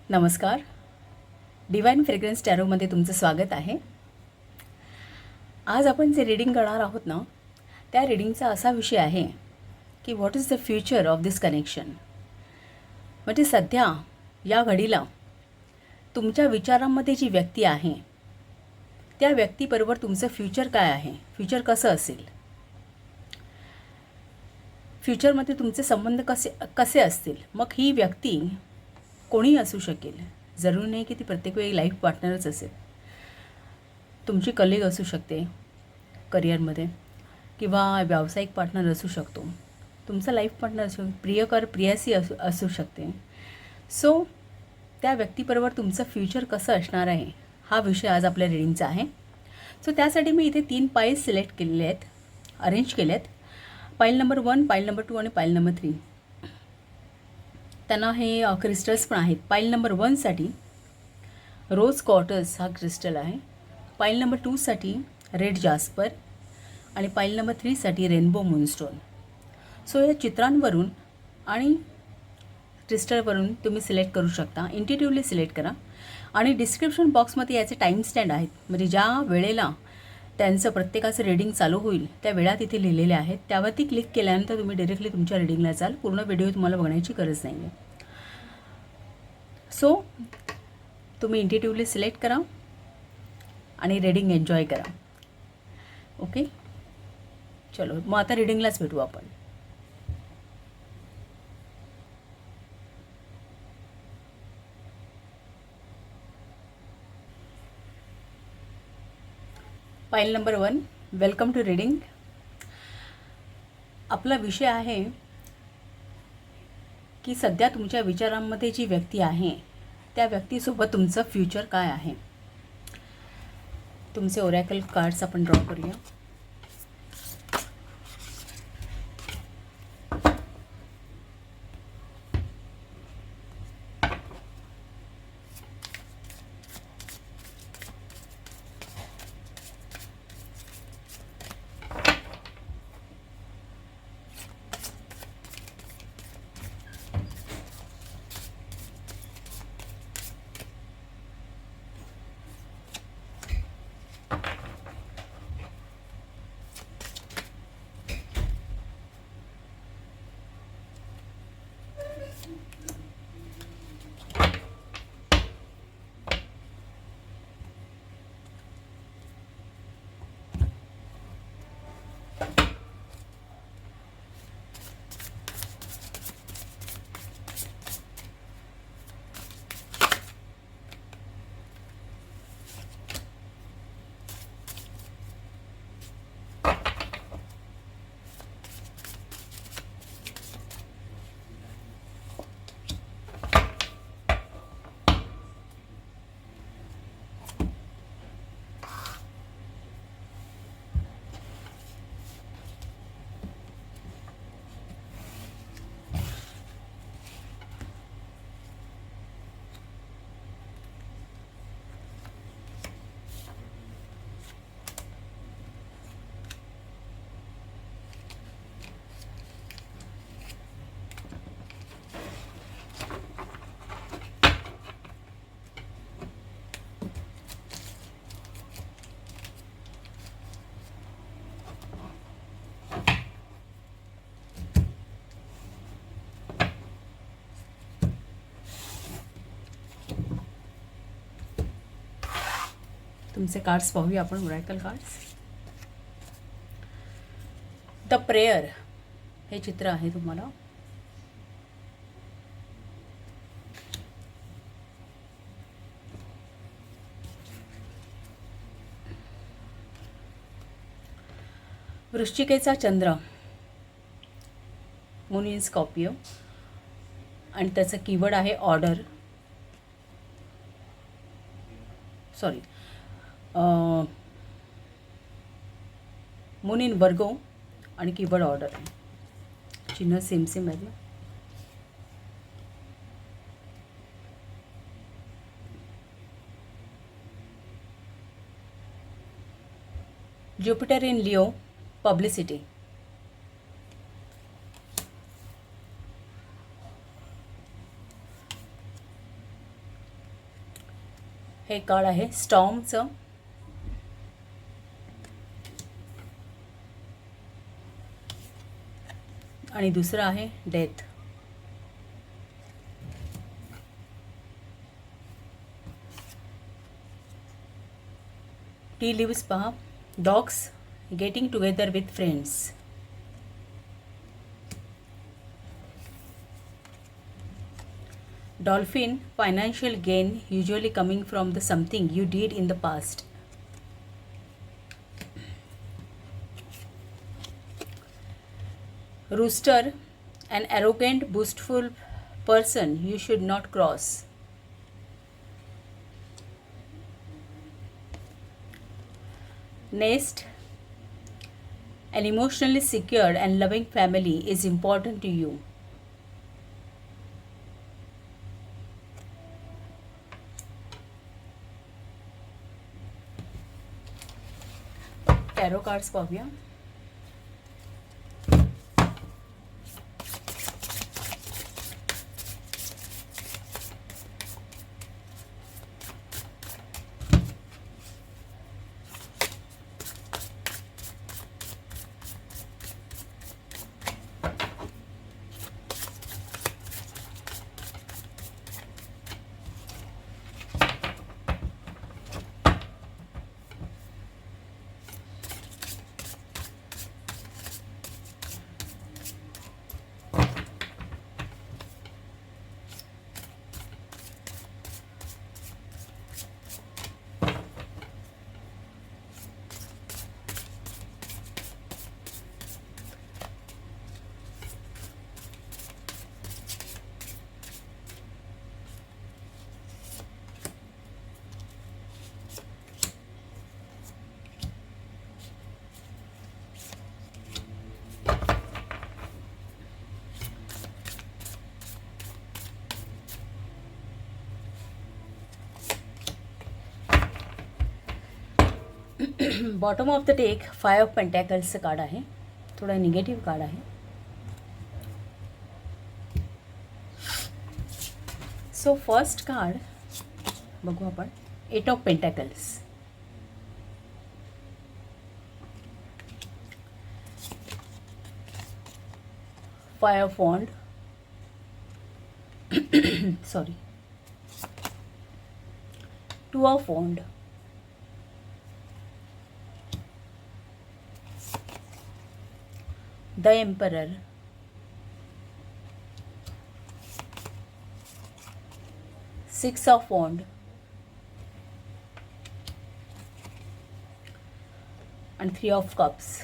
नमस्कार. Divine fragrance टॅरोमध्ये तुमचं स्वागत आहे. आज आपण जे रीडिंग करणार आहोत ना, त्या रीडिंगचा असा विषय आहे की what is the future of this connection. म्हणजे सध्या या घडीला तुमच्या विचारांमध्ये जी व्यक्ती आहे त्या व्यक्तीबरोबर तुमचं फ्युचर काय आहे, फ्युचर कसं असेल, फ्युचरमध्ये तुमचे संबंध कसे असतील. मग ही व्यक्ती कोणी असू शकेल. जरूरी नाही की ती प्रत्येक वेळी लाईफ पार्टनरच असेल. तुमची कलिग असू शकते करिअरमध्ये, किंवा व्यावसायिक पार्टनर असू शकतो, तुमचा लाईफ पार्टनर असू प्रियसी असू शकते. सो त्या व्यक्तीबरोबर तुमचं फ्युचर कसं असणार आहे हा विषय आज आपल्या रीडिंगचा आहे. सो त्यासाठी मी इथे 3 पाईल्स सिलेक्ट केलेले आहेत, अरेंज केले आहेत. पाईल नंबर 1, पाईल नंबर 2 आणि पाईल नंबर 3. त्यांना हे क्रिस्टल्स पण आहेत. पाईल नंबर 1साठी रोज क्वार्टर्स हा क्रिस्टल आहे. पाईल नंबर 2साठी रेड जास्पर आणि पाईल नंबर 3साठी रेनबो मूनस्टोन. सो या चित्रांवरून आणि क्रिस्टलवरून तुम्ही सिलेक्ट करू शकता. इंट्युटिव्हली सिलेक्ट करा आणि डिस्क्रिप्शन बॉक्समध्ये याचे टाईम स्टॅम्प आहेत. म्हणजे ज्या वेळेला त्यांचं प्रत्येकाचं रीडिंग चालू होईल त्या वेळा तिथे लिहिलेल्या आहेत. त्यावरती क्लिक केल्यानंतर तुम्ही डायरेक्टली तुमच्या रीडिंगला जाल. पूर्ण व्हिडिओ तुम्हाला बघण्याची गरज नाही आहे. सो तुम्ही इंट्युटिव्हली सिलेक्ट करा आणि रीडिंग एन्जॉय करा. ओके, चलो मग आता रीडिंगलाच भेटू आपण. पाईल नंबर 1, वेलकम टू रीडिंग. आपला विषय आहे की सध्या तुमच्या विचारांमध्ये जी व्यक्ती आहे त्या व्यक्तीसोबत तुमचं फ्युचर काय आहे. तुमचे ओरॅकल कार्ड्स आपण ड्रॉ करूया. तुमचे कार्ड्स पाहूया आपण, ओरॅकल कार्ड्स. द प्रेयर हे चित्र आहे तुम्हाला. वृश्चिकेचा चंद्र, मून इन स्कॉर्पिओ आणि त्याचं कीवर्ड आहे ऑर्डर. सॉरी, मून इन वर्गो आणि कीवर्ड ऑर्डर आहे. चिन्ह सेम सेम आहे. Jupiter in Leo, publicity. हे कार्ड आहे स्टॉर्मचं. आणि दुसरं आहे डेथ. टी लिव्स पहा. Dogs getting together with friends. Dolphin, financial gain usually coming from the something you did in the past. Rooster, an arrogant, boastful person you should not cross. Nest, an emotionally secured and loving family is important to you. Tarot cards पाहूया. Bottom of the deck 5 of पेंटॅकल्सचं card आहे. थोडा negative card आहे. So first card बघू आपण. 8 of pentacles. Fire of wand. Sorry 2 of wand. The Emperor. 6 of Wand. And 3 of Cups.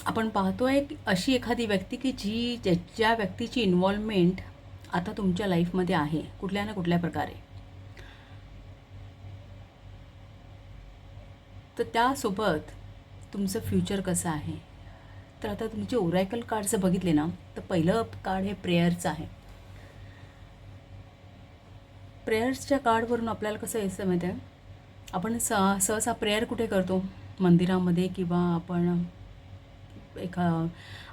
आपण पाहतोय अशी एखादी व्यक्ती की ज्या व्यक्तीची इन्व्हॉल्वमेंट आता तुमच्या लाईफमध्ये आहे कुठल्या ना कुठल्या प्रकारे. तर त्यासोबत तुमचं फ्युचर कसं आहे. तर आता तुमचे ओरॅकल कार्ड जर बघितले ना तर पहिलं कार्ड हे प्रेयरचं आहे. प्रेयर्सच्या कार्डवरून आपल्याला कसं यायचं माहिती आहे. आपण सहसा प्रेयर कुठे करतो. मंदिरामध्ये किंवा आपण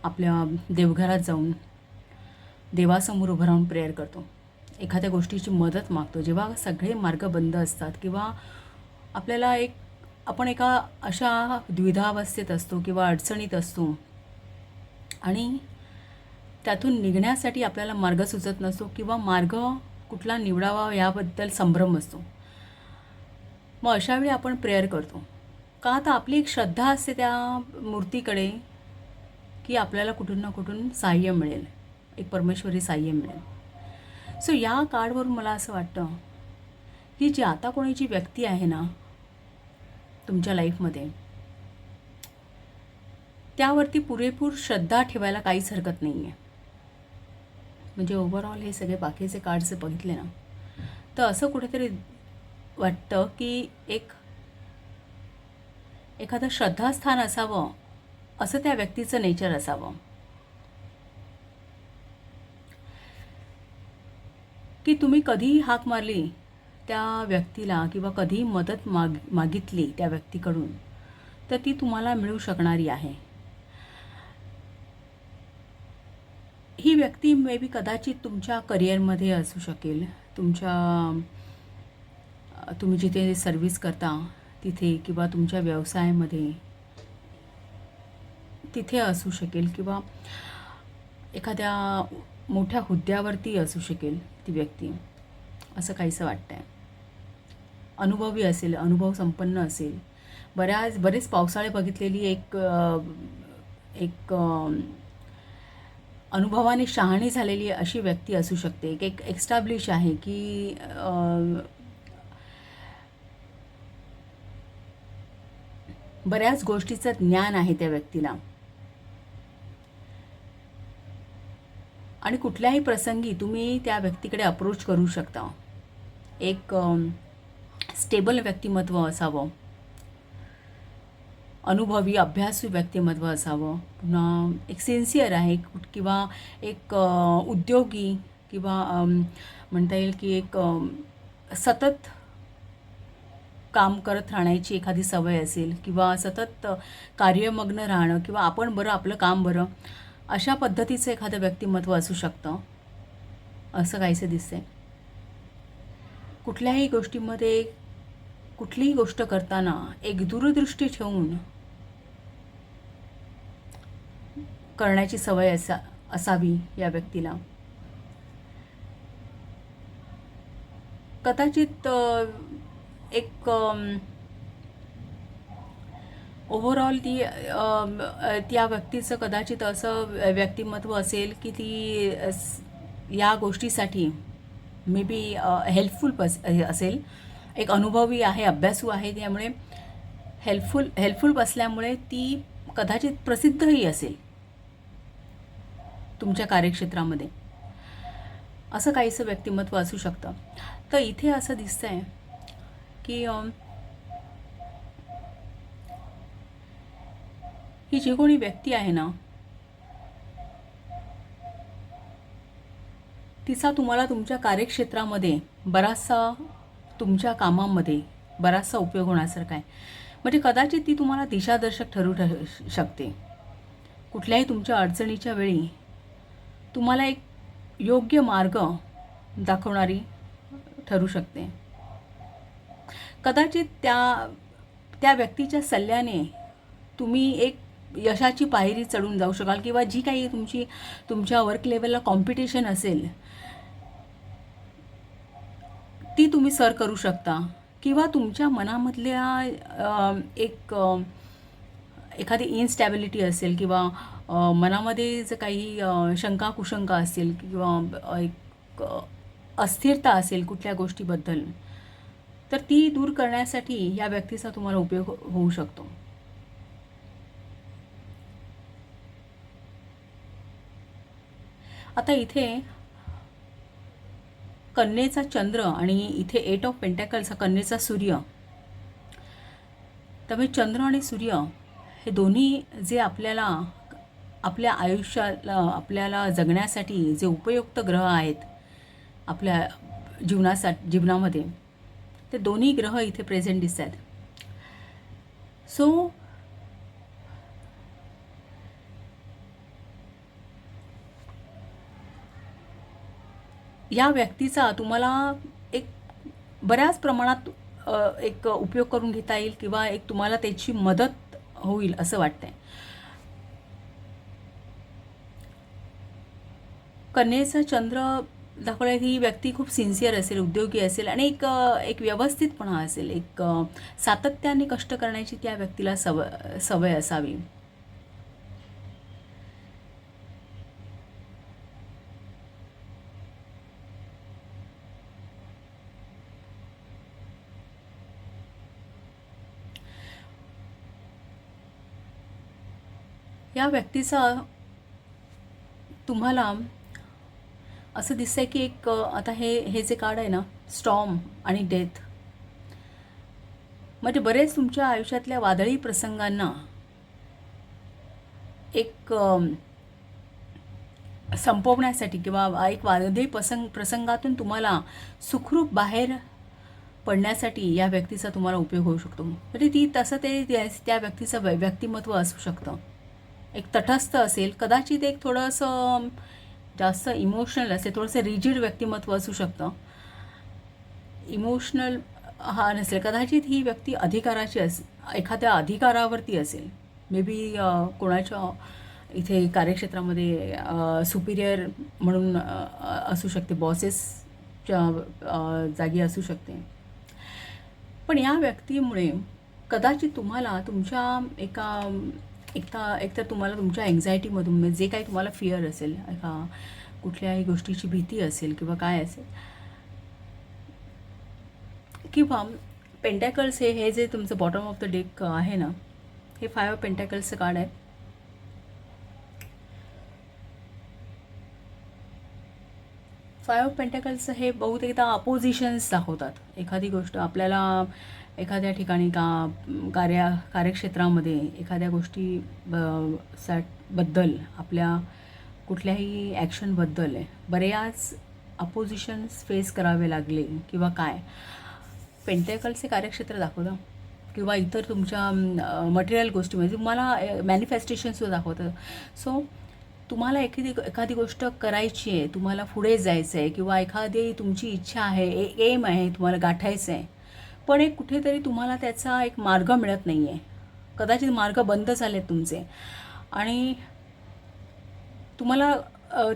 आपल्या देवघरात जाऊन देवासमोर उभं राहून प्रेयर करतो. एखाद्या गोष्टीची मदत मागतो. जेव्हा सगळे मार्ग बंद असतात किंवा आपल्याला आपण एका अशा द्विधावस्थेत असतो किंवा अडचणीत असतो आणि त्यातून निघण्यासाठी आपल्याला मार्ग सुचत नसतो किंवा मार्ग कुठला निवडावा याबद्दल संभ्रम असतो. मग अशावेळी आपण प्रेयर करतो का तर आपली एक श्रद्धा असते त्या मूर्तीकडे, की आपल्याला कुठून ना कुठून साहाय्य मिळेल, एक परमेश्वरी साहाय्य मिळेल. सो या कार्डवरून मला असं वाटतं की जी आता कोणी जी व्यक्ती आहे ना तुमच्या लाईफमध्ये, त्यावरती पुरेपूर श्रद्धा ठेवायला काहीच हरकत नाही आहे. म्हणजे ओव्हरऑल हे सगळे बाकीचे कार्ड्स बघितले ना, तर असं कुठेतरी वाटतं की एखादं श्रद्धास्थान असावं, असं त्या व्यक्तीचं नेचर असावं, की तुम्ही कधीही हाक मारली त्या व्यक्तीला किंवा कधीही मदत मागितली त्या व्यक्तीकडून, तर ती तुम्हाला मिळू शकणारी आहे. ही व्यक्ती मे बी कदाचित तुमच्या करिअरमध्ये असू शकेल, तुम्ही जिथे सर्व्हिस करता तिथे, किंवा तुमच्या व्यवसायामध्ये तिथे असू शकेल, किंवा एखाद्या मोठ्या हुद्द्यावरती असू शकेल ती व्यक्ती, असं काहीसं वाटतं आहे. अनुभवी असेल, अनुभव संपन्न असेल, बरेच पावसाळे बघितलेली एक अनुभवाने शहाणी झालेली अशी व्यक्ती असू शकते. एक एस्टॅब्लिश आहे की बऱ्याच गोष्टीचं ज्ञान आहे त्या व्यक्तीला, आणि कुठल्याही प्रसंगी तुम्ही त्या व्यक्तीकडे अप्रोच करू शकता. एक स्टेबल व्यक्तिमत्व असावं, अनुभवी अभ्यासू व्यक्तिमत्व असावं, पुन्हा एक सिन्सिअर आहे, किंवा एक उद्योगी, किंवा म्हणता येईल की एक सतत काम करत राहण्याची एखादी सवय असेल, किंवा सतत कार्यमग्न राहणं, किंवा आपण बरं आपलं काम बरं, अशा पद्धतीचं एखादं व्यक्तिमत्व असू शकतं, असं काहीसं दिसतंय. कुठल्याही गोष्टीमध्ये, कुठलीही गोष्ट करताना एक दूरदृष्टी ठेवून करण्याची सवय असावी या व्यक्तीला. कदाचित एक ओव्हरऑल त्या व्यक्तीचं कदाचित असं व्यक्तिमत्व असेल की ती या गोष्टीसाठी मे बी हेल्पफुल असेल, एक अनुभवी आहे, अभ्यासू आहे, त्यामुळे हेल्पफुल असल्यामुळे ती कदाचित प्रसिद्धही असेल तुमच्या कार्यक्षेत्रामध्ये, असं काहीसं व्यक्तिमत्व असू शकतं. तर इथे असं दिसतंय की ही जी कोणी व्यक्ती आहे ना, तिचा तुम्हाला तुमच्या कार्यक्षेत्रामध्ये बराचसा, तुमच्या कामामध्ये बराचसा उपयोग होण्यासारखा आहे. म्हणजे कदाचित ती तुम्हाला दिशादर्शक ठरू शकते. कुठल्याही तुमच्या अडचणीच्या वेळी तुम्हाला एक योग्य मार्ग दाखवणारी ठरू शकते. कदाचित त्या व्यक्तीच्या सल्ल्याने तुम्ही एक यशाची पायरी चढून जाऊ शकाल, किंवा जी काही तुमच्या वर्क लेवलला कॉम्पिटिशन असेल ती तुम्ही सर करू शकता, किंवा तुमच्या मनामधल्या एखादी इनस्टॅबिलिटी असेल, किंवा मनामध्ये जर काही शंका कुशंका असेल, किंवा एक अस्थिरता असेल कुठल्या गोष्टीबद्दल, तर ती दूर करण्यासाठी या व्यक्तीचा तुम्हाला उपयोग होऊ शकतो. आता इथे कन्येचा चंद्र आणि इथे 8 ऑफ पेंटॅकल्स, कन्येचा सूर्य. त्यामुळे चंद्र आणि सूर्य हे दोन्ही जे आपल्या आयुष्याला, आपल्याला जगण्यासाठी जे उपयुक्त ग्रह आहेत आपल्या जीवनामध्ये, ते दोन्ही ग्रह इथे प्रेझेंट दिसत आहेत. सो या व्यक्तीचा तुम्हाला एक बऱ्याच प्रमाणात एक उपयोग करून घेता येईल, किंवा एक तुम्हाला त्याची मदत होईल असं वाटतंय. कन्येचा चंद्र दाखवलं ही व्यक्ती खूप सिन्सिअर असेल, उद्योगी असेल आणि एक व्यवस्थितपणा असेल, सातत्याने कष्ट करण्याची त्या व्यक्तीला सवय असावी. या व्यक्तीचा तुम्हाला असं दिसतंय की आता हे जे कार्ड आहे ना, स्टॉर्म आणि डेथ, म्हणजे बरेच तुमच्या आयुष्यातल्या वादळी प्रसंगांना एक संपवण्यासाठी किंवा एक वादळी प्रसंगातून तुम्हाला सुखरूप बाहेर पडण्यासाठी या व्यक्तीचा तुम्हाला उपयोग होऊ शकतो. म्हणजे तसं त्या व्यक्तीचं व्यक्तिमत्व असू शकतं. एक तटस्थ असेल, कदाचित एक थोडंसं जास्त इमोशनल असेल, थोडंसं रिजिड व्यक्तिमत्व असू शकतं. इमोशनल हा नसेल, कदाचित ही व्यक्ती अधिकाराची एखाद्या अधिकारावरती असेल. मे बी कोणाच्या इथे कार्यक्षेत्रामध्ये सुपिरियर म्हणून असू शकते, बॉसेसच्या जागी असू शकते. पण या व्यक्तीमुळे कदाचित तुम्हाला तुमच्या एकतर तुम्हाला तुमच्या एन्झायटीमधून जे काही तुम्हाला फिअर असेल, कुठल्याही गोष्टीची भीती असेल किंवा काय असेल, किंवा पेंटॅकल्स हे जे तुमचं बॉटम ऑफ द डेक आहे ना, हे 5 ऑफ पेंटॅकल्सचं कार्ड आहे. फाय ऑफ पेंटॅकल्स हे बहुतेकदा अपोजिशन्स दाखवतात. एखादी गोष्ट आपल्याला एखाद्या ठिकाणी कार्यक्षेत्रामध्ये एखाद्या बद्दल आपल्या कुठल्याही ॲक्शनबद्दल बऱ्याच अपोजिशन्स फेस करावे लागले किंवा काय, पेंटॅकल्सचे कार्यक्षेत्र दाखवतं. किंवा इतर तुमच्या मटेरियल गोष्टीमध्ये तुम्हाला मॅनिफेस्टेशन्ससुद्धा दाखवतं. सो तुम्हाला एखादी गोष्ट करायची आहे, तुम्हाला पुढे जायचं आहे किंवा एखादी तुमची इच्छा आहे, एम आहे, तुम्हाला गाठायचं आहे, पण कुठेतरी तुम्हाला त्याचा एक मार्ग मिळत नाही आहे. कदाचित मार्ग बंद झालेत तुमचे आणि तुम्हाला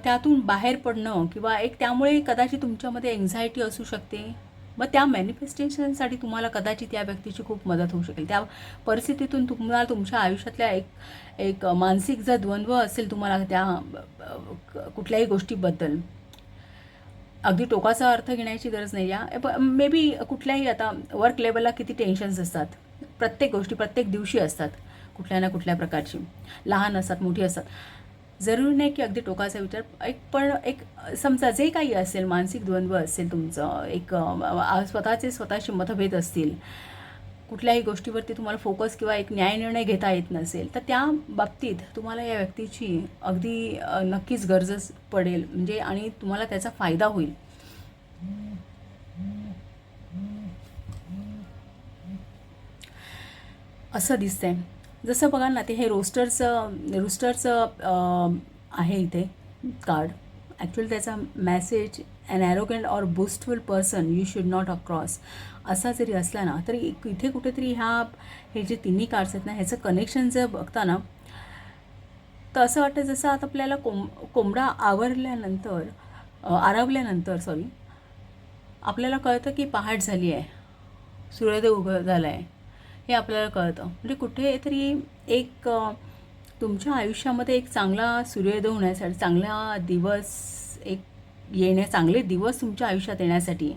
त्यातून बाहेर पडणं किंवा त्यामुळे कदाचित तुमच्यामध्ये एन्झायटी असू शकते. मग त्या मॅनिफेस्टेशनसाठी तुम्हाला कदाचित या व्यक्तीची खूप मदत होऊ शकेल. त्या परिस्थितीतून तुम्हाला तुमच्या आयुष्यातल्या एक मानसिक जर द्वंद्व असेल तुम्हाला त्या कुठल्याही गोष्टीबद्दल, अगदी टोकाचा अर्थ घेण्याची गरज नाही. मे बी कुठल्याही आता वर्क लेवलला किती टेन्शन्स असतात, प्रत्येक गोष्टी प्रत्येक दिवशी असतात, कुठल्या ना कुठल्या प्रकारची, लहान असतात मोठी असतात. जरूरी नाही की अगदी टोकाचा विचार, पण समजा जे काही असेल, मानसिक द्वंद्व असेल तुमचं, स्वतःचे मतभेद असतील, कुठल्याही गोष्टीवरती तुम्हाला फोकस किंवा एक न्यायनिर्णय घेता येत नसेल, तर त्या बाबतीत तुम्हाला या व्यक्तीची अगदी नक्कीच गरज पडेल, म्हणजे आणि तुम्हाला त्याचा फायदा होईल. असं दिसतंय. जसं बघा ना, हे रोस्टरचं आहे इथे कार्ड. ॲक्च्युअली त्याचा message, an arrogant or boastful person you should not across असा जरी असला ना, तरी इथे कुठेतरी हे जे तिन्ही कार्ड्स आहेत ना, ह्याचं कनेक्शन जर बघता ना, तर असं वाटतं जसं आता आपल्याला कोंबडा आरवल्यानंतर आपल्याला कळतं की पहाट झाली आहे, सूर्योदय उभं झाला आहे, हे आपल्याला कळतं. म्हणजे कुठेतरी तुमच्या आयुष्यामध्ये एक चांगला सूर्योदय होण्यासाठी, चांगले दिवस तुमच्या आयुष्यात येण्यासाठी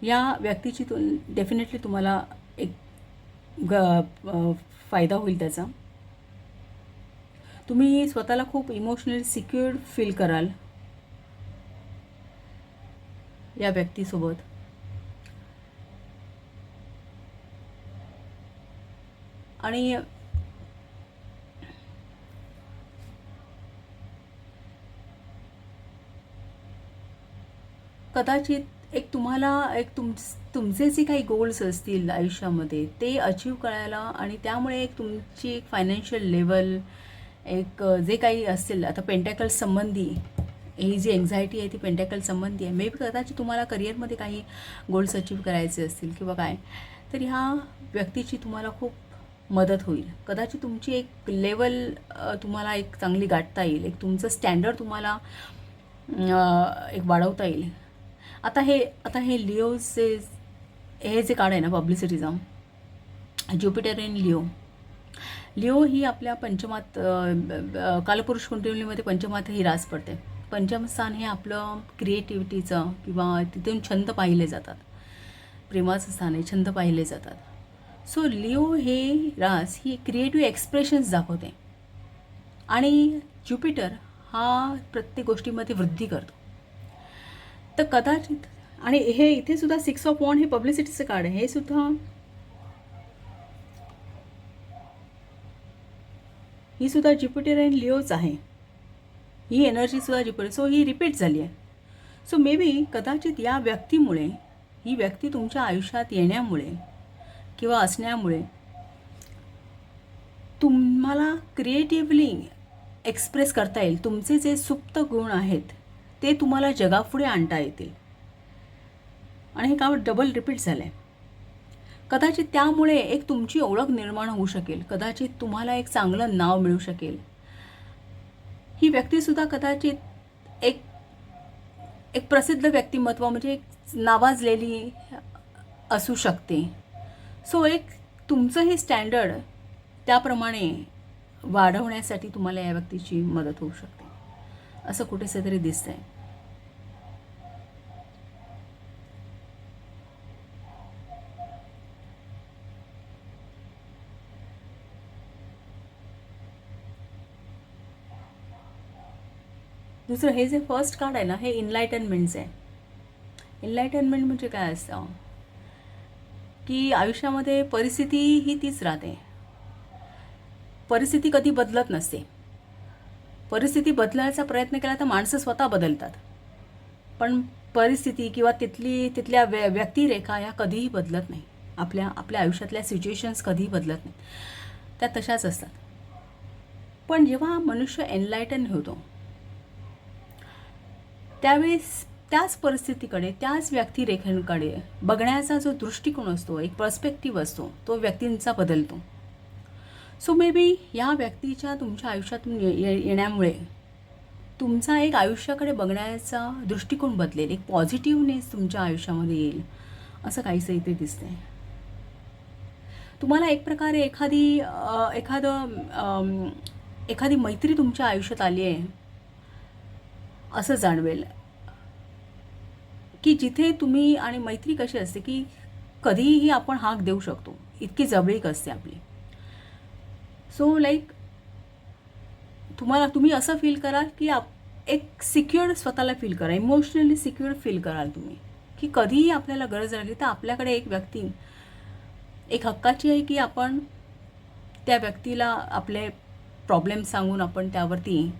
या व्यक्तीची डेफिनेटली तुम्हाला फायदा होईल त्याचा. तुम्ही स्वतःला खूप इमोशनली सिक्युअर्ड फील कराल या व्यक्तीसोबत. आणि कदाचित तुम्हाला तुमचे जे काही गोल्स असतील आयुष्यामध्ये ते अचीव करायला, आणि त्यामुळे तुमची फायनान्शियल लेवल जे काही असेल, आता पेंटॅकल संबंधी ही जी एन्झायटी आहे ती पेंटॅकल संबंधी आहे. मे बी कदाचित तुम्हाला करिअरमध्ये काही गोल्स अचीव करायचे असतील किंवा काय, तर ह्या व्यक्तीची तुम्हाला खूप मदत होईल. कदाचित तुमची एक लेवल तुम्हाला एक चांगली गाठता येईल, एक तुमचं स्टँडर्ड तुम्हाला एक वाढवता येईल. आता हे लिओचे हे जे कार्ड आहे ना पब्लिसिटीचं, ज्युपिटर इन लिओ. लिओ ही आपल्या पंचमात कालपुरुष कुंडलीमध्ये पंचमात ही रास पडते. पंचम स्थान हे आपलं क्रिएटिव्हिटीचं किंवा तिथून छंद पाहिले जातात, प्रेमाचं स्थान आहे, छंद पाहिले जातात. सो लिओ हे रास ही क्रिएटिव्ह एक्सप्रेशन्स दाखवते आणि ज्युपिटर हा प्रत्येक गोष्टीमध्ये वृद्धी करतो. तर कदाचित आणि हे इथे सुद्धा 6 ऑफ वॉन्ड हे पब्लिसिटीचं कार्ड आहे. हे सुद्धा ही सुद्धा ज्युपिटर आणि लिओच आहे. ही एनर्जीसुद्धा ज्युपिटर, सो ही रिपीट झाली आहे. सो मे बी कदाचित या व्यक्तीमुळे, ही व्यक्ती तुमच्या आयुष्यात येण्यामुळे किंवा असण्यामुळे तुम्हाला क्रिएटिव्हली एक्सप्रेस करता येईल. तुमचे जे सुप्त गुण आहेत ते तुम्हाला जगापुढे आणता येतील. आणि हे काम डबल रिपीट झालं आहे. कदाचित त्यामुळे एक तुमची ओळख निर्माण होऊ शकेल. कदाचित तुम्हाला एक चांगलं नाव मिळू शकेल. ही व्यक्तीसुद्धा कदाचित एक प्रसिद्ध व्यक्तिमत्व म्हणजे एक नावाजलेली असू शकते. सो एक तुमचं हे स्टँडर्ड त्याप्रमाणे वाढवण्यासाठी तुम्हाला या व्यक्तीची मदत होऊ शकते, असं कुठेसे तरी दिसतं आहे. दुसरं हे जे फर्स्ट कार्ड आहे ना, हे इनलायटनमेंटचं आहे. इनलायटनमेंट म्हणजे काय असतं की आयुष्यामध्ये परिस्थिती ही तीच राहते. परिस्थिती कधी बदलत नसते. परिस्थिती बदलायचा प्रयत्न केला तर माणसं स्वतः बदलतात, पण परिस्थिती किंवा तिथल्या व्यक्तिरेखा या कधीही बदलत नाही. आपल्या आयुष्यातल्या सिच्युएशन्स कधीही बदलत नाही, त्या तशाच असतात. पण जेव्हा मनुष्य एनलायटन होतो त्यावेळेस त्याच परिस्थितीकडे, त्याच व्यक्तिरेखांकडे बघण्याचा जो दृष्टिकोन असतो, एक पर्स्पेक्टिव्ह असतो, तो व्यक्तींचा बदलतो. सो मे बी या व्यक्तीच्या तुमच्या आयुष्यातून येण्यामुळे तुमचा एक आयुष्याकडे बघण्याचा दृष्टिकोन बदलेल, एक पॉझिटिव्हनेस तुमच्या आयुष्यामध्ये येईल, असं काहीसं इथे दिसतंय. तुम्हाला एक प्रकारे एखादी मैत्री तुमच्या आयुष्यात आली आहे असं जाणवेल, की जिथे तुम्ही, आणि मैत्री कशी असते की कधीही आपण हाक देऊ शकतो, इतकी जवळीक असते आपली. सो लाईक तुम्ही असं फील कराल की एक सिक्युअर्ड स्वतःला फील करा, इमोशनली सिक्युअर्ड फील कराल तुम्ही, की कधीही आपल्याला गरज राहिली तर आपल्याकडे एक व्यक्ती एक हक्काची आहे की आपण त्या व्यक्तीला आपले प्रॉब्लेम सांगून आपण त्यावरती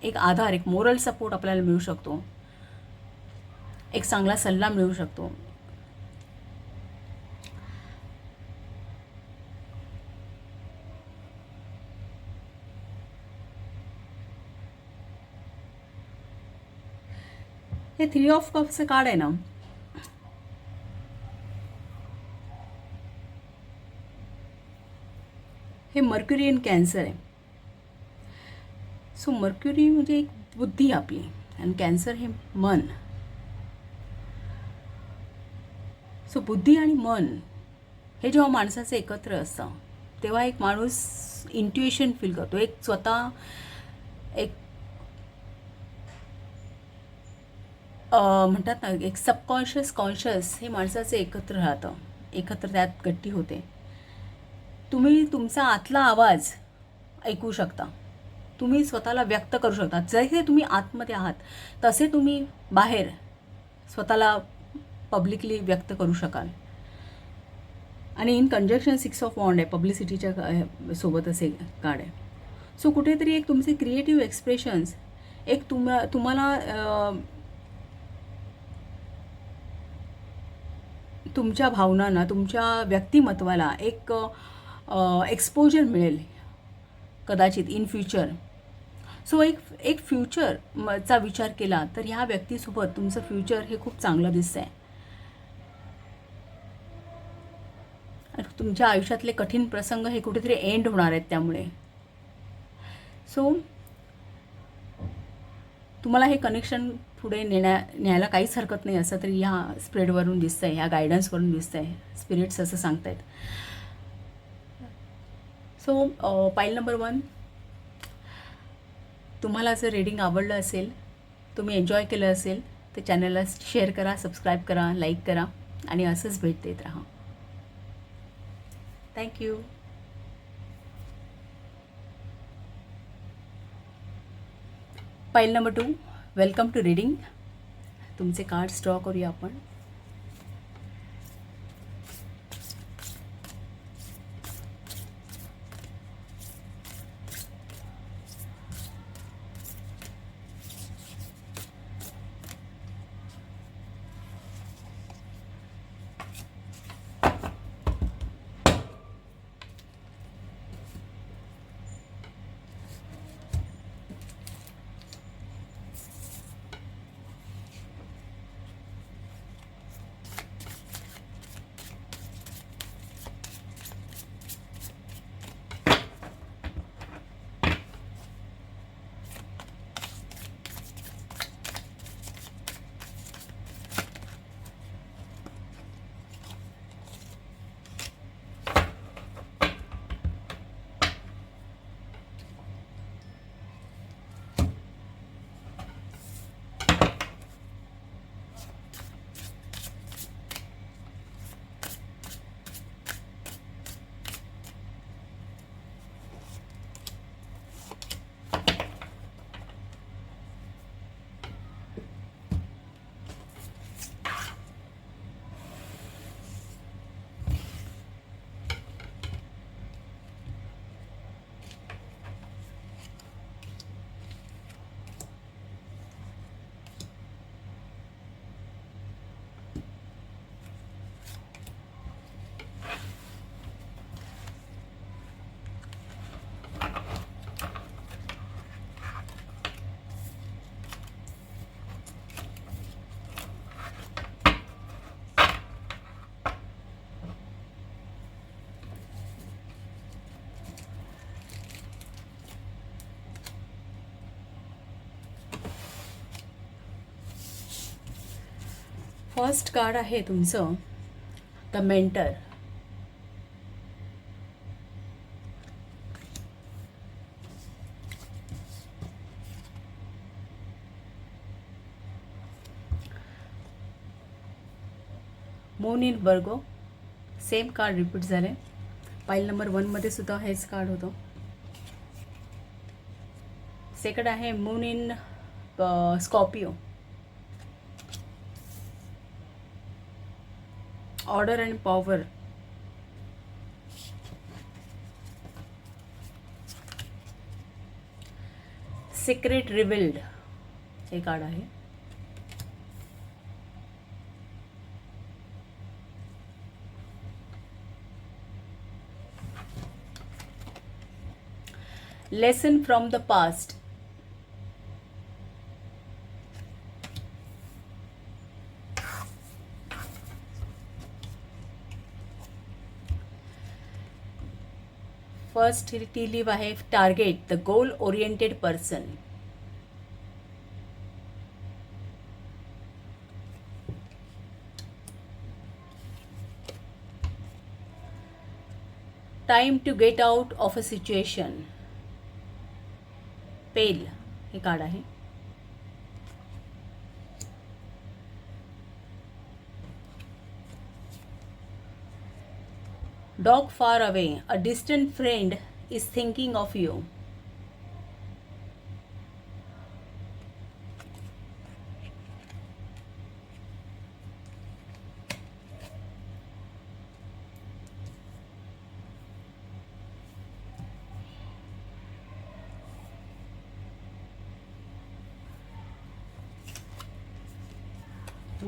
एक आधार, एक मोरल सपोर्ट आपल्याला मिळू शकतो, एक चांगला सल्ला मिळू शकतो. हे 3 ऑफ कप्सचं कार्ड आहे ना, हे मर्क्युरी इन कॅन्सर आहे. सो मर्क्युरी म्हणजे एक बुद्धी आपली, आणि कॅन्सर हे मन. सो बुद्धी आणि मन हे जेव्हा माणसाचं एकत्र असतं तेव्हा एक माणूस इंट्युएशन फील करतो, एक स्वतः एक म्हणतात ना, एक सबकॉन्शियस कॉन्शियस हे माणसाचं एकत्र राहतं, एकत्र त्यात गट्टी होते. तुम्ही तुमचा आतला आवाज ऐकू शकता, तुम्ही स्वतःला व्यक्त करू शकता. जसे तुम्ही आतमध्ये आहात तसे तुम्ही बाहेर स्वतःला पब्लिकली व्यक्त करू शकाल. आणि इन कंजक्शन 6 ऑफ वॉन्ड आहे, पब्लिसिटीच्या सोबत असे कार्ड आहे. सो कुठेतरी एक तुमचे क्रिएटिव्ह एक्सप्रेशन्स, एक तुम्हाला तुमच्या भावनांना, तुमच्या व्यक्तिमत्वाला एक एक्सपोजर मिळेल कदाचित इन फ्युचर. सो एक फ्युचरचा विचार केला तर ह्या व्यक्तीसोबत तुमचं फ्युचर हे खूप चांगलं दिसतं आहे. तुमच्या आयुष्यातले कठीण प्रसंग हे कुठेतरी एंड होणार आहेत. त्यामुळे सो तुम्हाला हे कनेक्शन पुढे न्यायला काहीच हरकत नाही असं तरी ह्या स्प्रेडवरून दिसतं आहे, ह्या गायडन्सवरून दिसतं आहे. स्पिरिट्स असं सांगत आहेत. सो पाईल नंबर 1, तुम्हाला जर रीडिंग आवडलं असेल, तुम्ही एन्जॉय केलं असेल तर चॅनलला शेअर करा, सबस्क्राईब करा, लाईक करा आणि असंच भेट देत राहा. थँक्यू. पाईल नंबर 2, वेलकम टू रीडिंग. तुमचे कार्ड्स ड्रॉ करूया आपण. फर्स्ट कार्ड आहे तुमचं the mentor. Moon in Virgo. Same card repeat झाले. पाईल नंबर 1मध्ये सुद्धा हेच कार्ड होतं. सेकंड आहे moon in Scorpio. Order and power. Secret revealed हे कार्ड आहे. Lesson from the past. First tea leave आहे target the goal oriented person. Time to get out of a situation. Pale हे card आहे. Dog far away, a distant friend is thinking of you.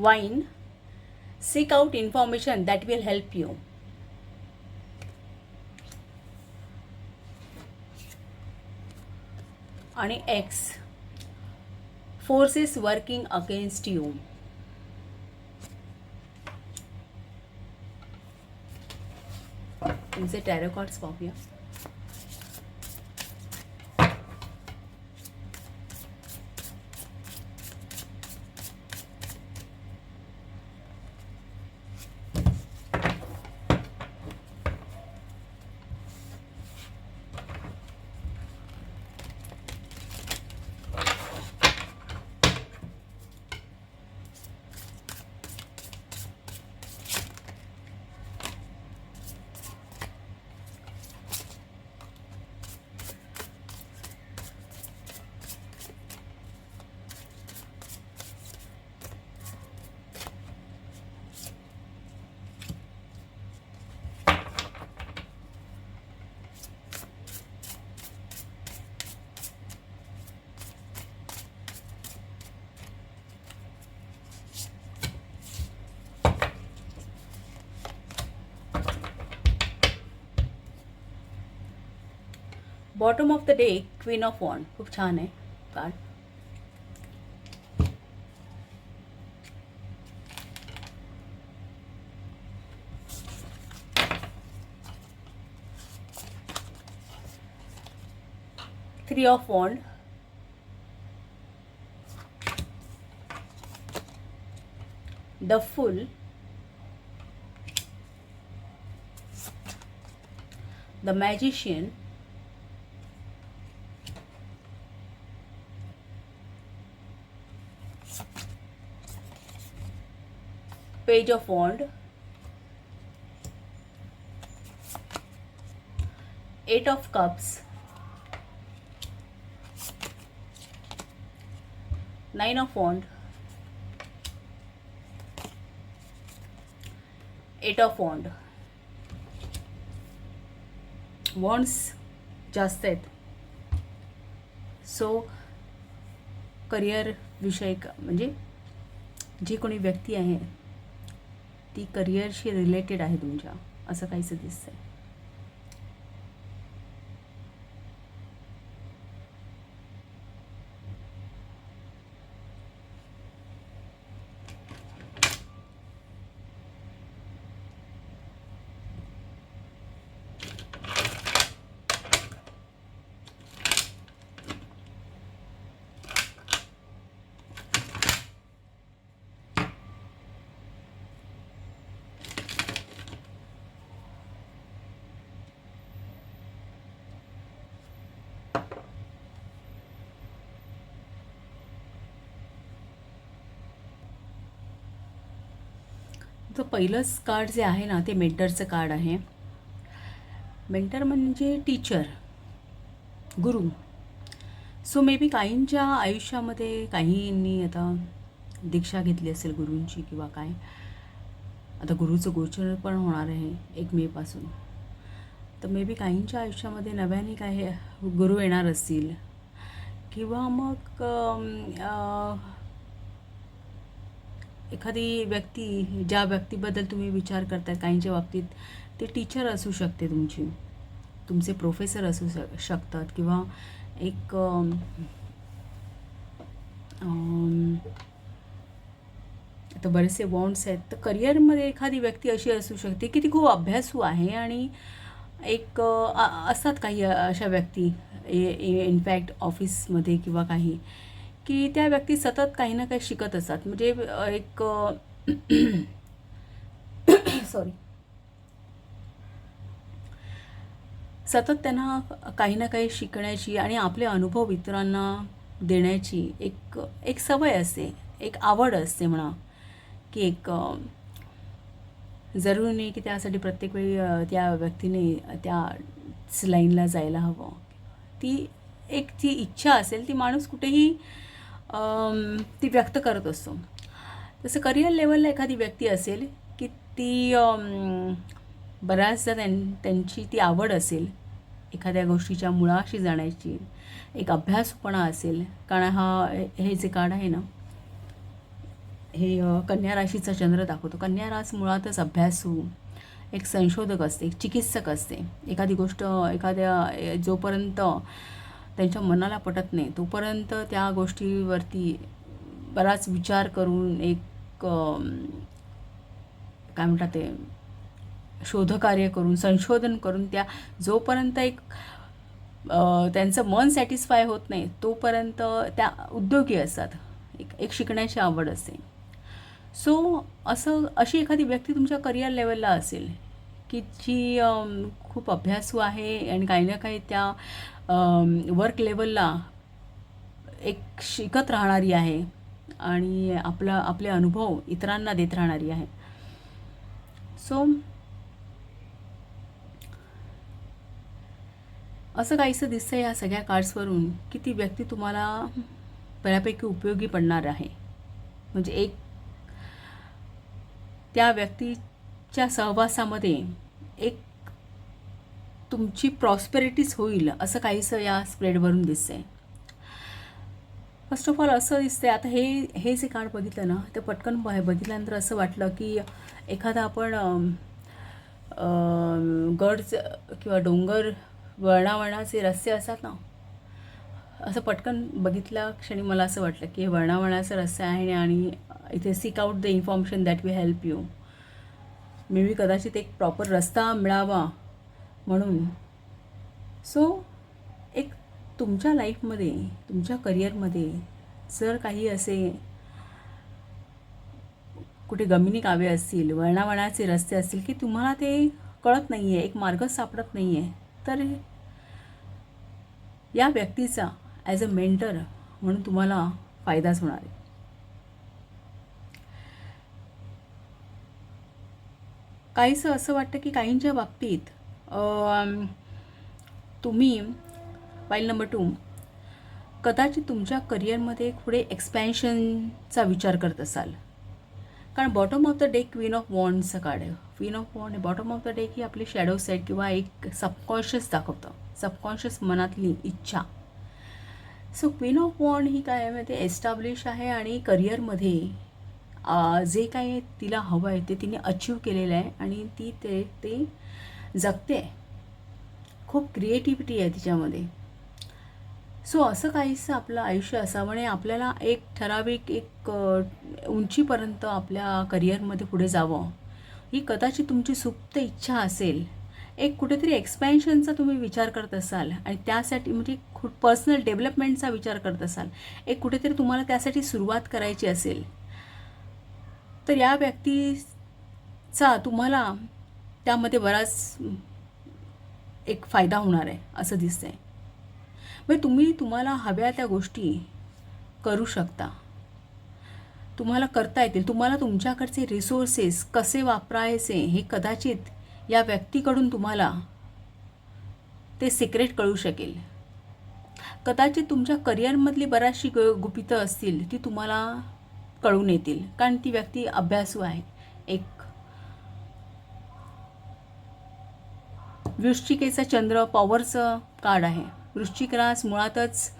Wine, seek out information that will help you. आणि X, forces working against you. तुमचे tarot cards पाहूया. Bottom of the day queen of wand. खूप छान आहे card. Three of wand. The fool. The magician. Page of Wand. Eight of Cups. Nine of Wand. Eight of Wand. Wands जास्त आहेत. So career विषयक म्हणजे जी कोणी व्यक्ती आहे ती करिअरशी रिलेटेड आहे तुमच्या, असं काहीसं दिसतंय. तर पहिलंच कार्ड जे आहे ना ते मेंटरचं कार्ड आहे. मेंटर म्हणजे teacher, Guru. So may be काहींच्या आयुष्यामध्ये काहींनी आता दीक्षा घेतली असेल गुरूंची किंवा काय. आता गुरुचं गोचर पण होणार आहे 1 मेपासून. तर मे बी काहींच्या आयुष्यामध्ये नव्याने काय गुरु येणार असतील किंवा मग एखादी व्यक्ती, ज्या व्यक्तीबद्दल तुम्ही विचार करताय काहींच्या बाबतीत ते टीचर असू शकते तुमची, तुमचे प्रोफेसर असू शकतात किंवा एक आता बरेचसे वॉन्ड्स आहेत. तर करिअरमध्ये एखादी व्यक्ती अशी असू शकते की ती खूप अभ्यासू आहे आणि एक असतात काही अशा व्यक्ती इनफॅक्ट ऑफिसमध्ये किंवा काही की त्या व्यक्ती सतत काही ना काही शिकत असतात. म्हणजे एक सॉरी, सतत त्यांना काही ना काही शिकण्याची आणि आपले अनुभव इतरांना देण्याची एक सवय असते, एक आवड असते म्हणा. की एक जरुरी नाही की त्यासाठी प्रत्येक वेळी त्या व्यक्तीने त्याच लाईनला जायला हवं. ती इच्छा असेल ती माणूस कुठेही ती व्यक्त करत असतो. तसं करिअर लेवलला एखादी व्यक्ती असेल की ती बऱ्याचदा त्यांची ती आवड असेल एखाद्या गोष्टीच्या मुळाशी जाण्याची, एक अभ्यासूपणा असेल. कारण हे जे कार्ड आहे ना हे कन्या राशीचा चंद्र दाखवतो. कन्या रास मुळातच अभ्यासू, एक संशोधक असते, एक चिकित्सक असते. एखादी गोष्ट जोपर्यंत त्यांच्या मनाला पटत नाही तोपर्यंत त्या गोष्टीवरती बराच विचार करून एक काय म्हणतात ते शोधकार्य करून, संशोधन करून त्या जोपर्यंत एक त्यांचं मन सॅटिस्फाय होत नाही तोपर्यंत त्या उद्योगी असतात. एक शिकण्याची आवड असते. सो अशी एखादी व्यक्ती तुमच्या करिअर लेवलला असेल की जी खूप अभ्यासू आहे आणि काही ना काही त्या वर्क लेवलला एक शिकत राहणारी आहे आणि आपले अनुभव इतरांना देत राहणारी आहे. सो असं काहीसं दिसतं या सगळ्या कार्ड्सवरून की ती व्यक्ती तुम्हाला बऱ्यापैकी उपयोगी पडणार आहे. म्हणजे एक त्या व्यक्तीच्या सहवासामध्ये एक तुमची प्रॉस्पेरिटीज होईल असं काहीसं या स्प्रेडवरून दिसतंय. फर्स्ट ऑफ ऑल असं दिसतंय, आता हे जे कार्ड बघितलं ना ते पटकन बघितल्यानंतर असं वाटलं की एखादा आपण गड किंवा डोंगर वळणावळणाचे रस्ते असतात ना, असं पटकन बघितल्या क्षणी मला असं वाटलं की हे वळणावळणाचे रस्ते आहे आणि इथे sick out the information that will help you. May be कदाचित एक प्रॉपर रस्ता मिळावा म्हणून. सो एक तुमच्या लाईफमध्ये, तुमच्या करिअरमध्ये जर काही असे कुठे गमिनी कावे असतील, वळणावळणाचे रस्ते असतील की तुम्हाला ते कळत नाही आहे, एक मार्ग सापडत नाही आहे, तर या व्यक्तीचा ॲज अ मेंटर म्हणून तुम्हाला फायदाच होणार आहे. काहीसं असं वाटतं की काहींच्या बाबतीत तुम्ही फाईल नंबर 2 कदाचित तुमच्या करिअरमध्ये पुढे एक्सपॅन्शनचा विचार करत असाल. कारण bottom of the day queen of वॉन्डचं कार्ड आहे. Queen of wand bottom of the day ही आपली शॅडो साईड किंवा एक सबकॉन्शियस दाखवतं, सबकॉन्शियस मनातली इच्छा. सो क्वीन ऑफ वॉन्ड ही काय आहे ते एस्टॅब्लिश आहे आणि करिअरमध्ये जे काय तिला हवं आहे ते तिने अचीव केलेलं आहे आणि ती ते जगते. खूप क्रिएटिव्हिटी आहे तिच्यामध्ये. सो असं काहीसं आपलं आयुष्य असावं आणि आपल्याला एक ठराविक एक उंचीपर्यंत आपल्या करिअरमध्ये पुढे जावं ही कदाचित तुमची सुप्त इच्छा असेल. एक कुठेतरी एक्सपॅन्शनचा तुम्ही विचार करत असाल आणि त्यासाठी म्हणजे पर्सनल डेव्हलपमेंटचा विचार करत असाल, एक कुठेतरी तुम्हाला त्यासाठी सुरुवात करायची असेल, तर या व्यक्तीचा तुम्हाला त्यामध्ये बराच एक फायदा होणार आहे असं दिसतंय. म्हणजे तुम्हाला हव्या त्या गोष्टी करू शकता, तुम्हाला करता येतील. तुम्हाला तुमच्याकडचे रिसोर्सेस कसे वापरायचे हे कदाचित या व्यक्तीकडून तुम्हाला ते सिक्रेट कळू शकेल. कदाचित तुमच्या करिअरमधली बऱ्याचशी गुपितं असतील ती तुम्हाला कळून येतील, कारण ती व्यक्ती अभ्यासू आहे. एक वृश्चिकेचा चंद्र पॉवरचं कार्ड आहे. वृश्चिक रास मुळातच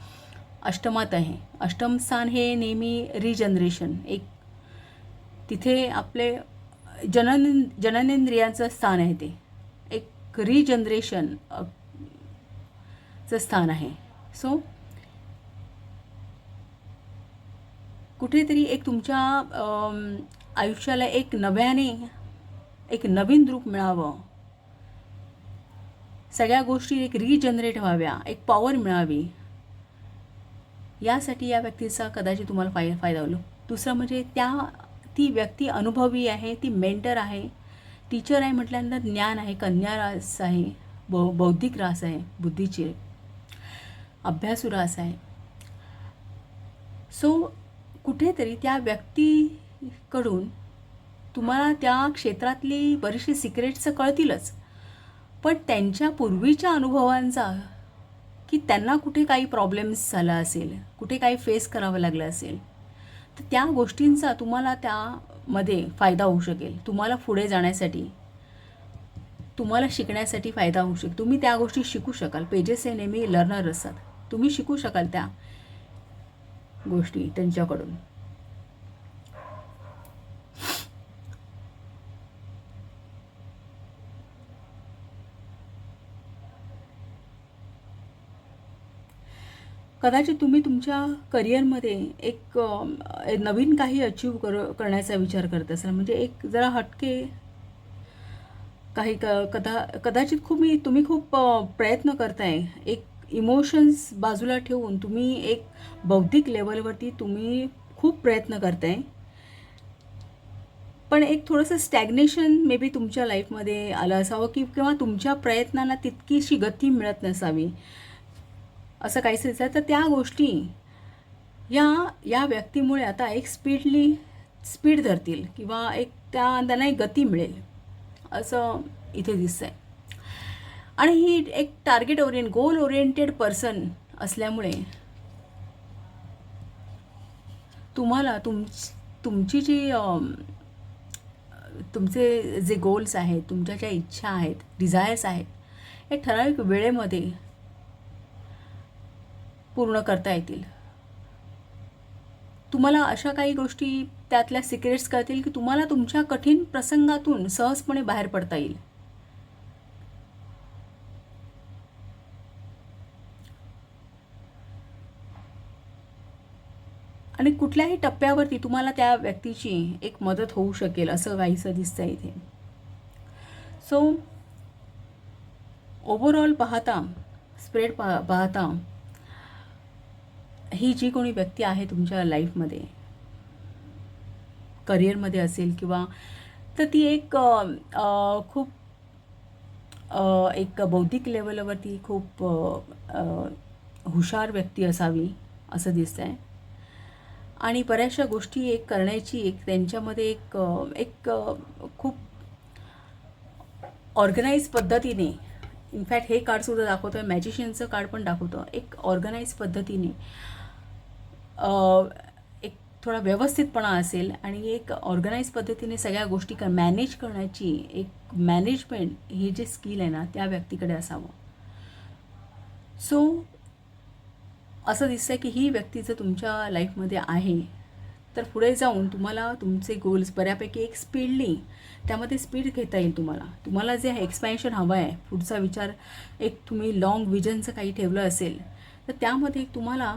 अष्टमात आहे. अष्टम स्थान हे नेहमी रिजनरेशन, एक तिथे आपले जननेंद्रियांचं स्थान आहे. ते एक रिजनरेशन चं स्थान आहे. सो कुठेतरी एक तुमच्या आयुष्याला एक नव्याने एक नवीन रूप मिळावं, सगळ्या गोष्टी एक रिजनरेट व्हाव्या, एक पॉवर मिळावी, यासाठी या व्यक्तीचा कदाचित तुम्हाला फायदा होईल. दुसरं म्हणजे ती व्यक्ती अनुभवी आहे, ती मेंटर आहे, टीचर आहे म्हटल्यानंतर ज्ञान आहे, कन्या रास आहे, बौद्धिक रास आहे, बुद्धीची अभ्यासू रास आहे. सो कुठेतरी त्या व्यक्तीकडून तुम्हाला त्या क्षेत्रातली बरीचशी सिक्रेट्स कळतीलच, पण त्यांच्या पूर्वीच्या अनुभवांचा की त्यांना कुठे काही प्रॉब्लेम्स झाला असेल, कुठे काही फेस करावं लागलं असेल, तर त्या गोष्टींचा तुम्हाला त्यामध्ये फायदा होऊ शकेल. तुम्हाला पुढे जाण्यासाठी, तुम्हाला शिकण्यासाठी फायदा होऊ शकेल. तुम्ही त्या गोष्टी शिकू शकाल. पेजेस हे नेहमी लर्नर असतात. तुम्ही शिकू शकाल त्या गोष्टी त्यांच्याकडून. कदाचित तुम्ही तुमच्या करिअरमध्ये एक नवीन काही अचीव करण्याचा विचार करत असाल. म्हणजे एक जरा हटके काही कदाचित तुम्ही खूप प्रयत्न करताय. एक इमोशन्स बाजूला ठेवून तुम्ही एक बौद्धिक लेवलवरती तुम्ही खूप प्रयत्न करताय. पण एक थोडंसं स्टॅग्नेशन मे बी तुमच्या लाईफमध्ये आलं असावं किंवा तुमच्या प्रयत्नांना तितकीशी गती मिळत नसावी, असं काहीच दिसतं. तर त्या गोष्टी या या व्यक्तीमुळे आता एक स्पीड धरतील किंवा त्यांना एक गती मिळेल असं इथे दिसतंय. आणि ही एक गोल ओरिएंटेड पर्सन असल्यामुळे तुम्हाला तुमची जी तुमचे जे गोल्स आहेत, तुमच्या ज्या इच्छा आहेत, डिझायर्स आहेत, हे ठराविक वेळेमध्ये पूर्ण करता येतील. तुम्हाला अशा काही गोष्टी त्यातल्या सिक्रेट्स कळतील की तुम्हाला तुमच्या कठीण प्रसंगातून सहजपणे बाहेर पडता येईल. आणि कुठल्याही टप्प्यावरती तुम्हाला त्या व्यक्तीची एक मदत होऊ शकेल असं काहीसं दिसतंय इथे. सो ओव्हरऑल पाहता, स्प्रेड पाहता, ही जी कोणी व्यक्ती आहे तुमच्या लाईफमध्ये, करिअरमध्ये असेल किंवा, तर ती एक खूप एक बौद्धिक लेवलवरती खूप हुशार व्यक्ती असावी असं दिसतंय. आणि बऱ्याचशा गोष्टी एक करण्याची त्यांच्यामध्ये एक खूप ऑर्गनाईज पद्धतीने, इनफॅक्ट हे कार्डसुद्धा दाखवतो आहे, मॅजिशियनचं कार्ड पण दाखवतं, एक ऑर्गनाईज पद्धतीने एक थोडा व्यवस्थितपणा असेल आणि एक ऑर्गनाईज पद्धतीने सगळ्या गोष्टी मॅनेज करण्याची एक मॅनेजमेंट हे जे स्किल आहे ना त्या व्यक्तीकडे असावं. सो असं दिसतंय की ही व्यक्ती जर तुमच्या लाईफमध्ये आहे तर पुढे जाऊन तुम्हाला तुमचे गोल्स बऱ्यापैकी एक स्पीडली त्यामध्ये स्पीड घेता येईल. तुम्हाला जे एक्सपॅन्शन हवं आहे, पुढचा विचार, एक तुम्ही लॉंग विजनचं काही ठेवलं असेल तर त्यामध्ये तुम्हाला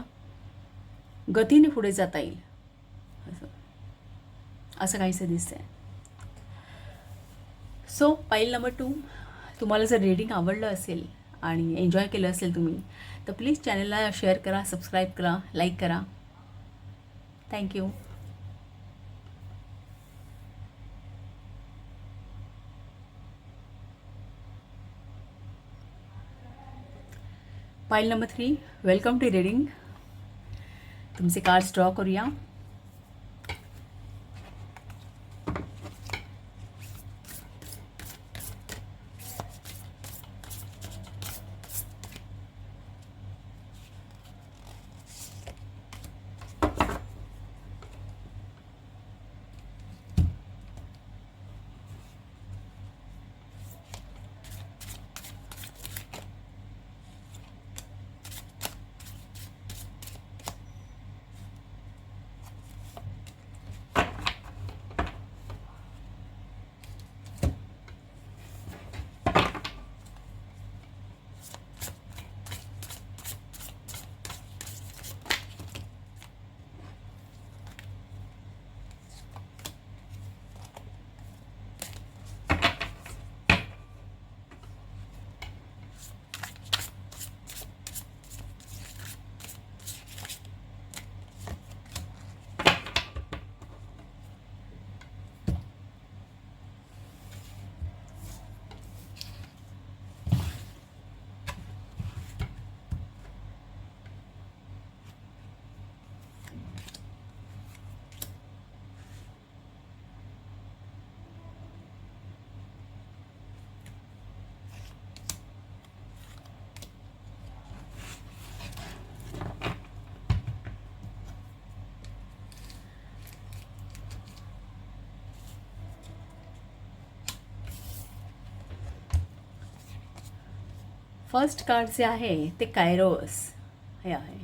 गतीने पुढे जाता येईल असं काहीसं दिसतंय. सो पाईल नंबर 2, तुम्हाला जर रीडिंग आवडलं असेल आणि एन्जॉय केलं असेल तुम्ही, तर प्लीज चॅनलला शेअर करा, सबस्क्राईब करा, लाईक करा. थँक्यू. पाईल नंबर 3, वेलकम टू रीडिंग. तुमचे कार्ड्स ड्रॉ करूया. फर्स्ट कार्ड जे आहे ते कायरोस हे आहे.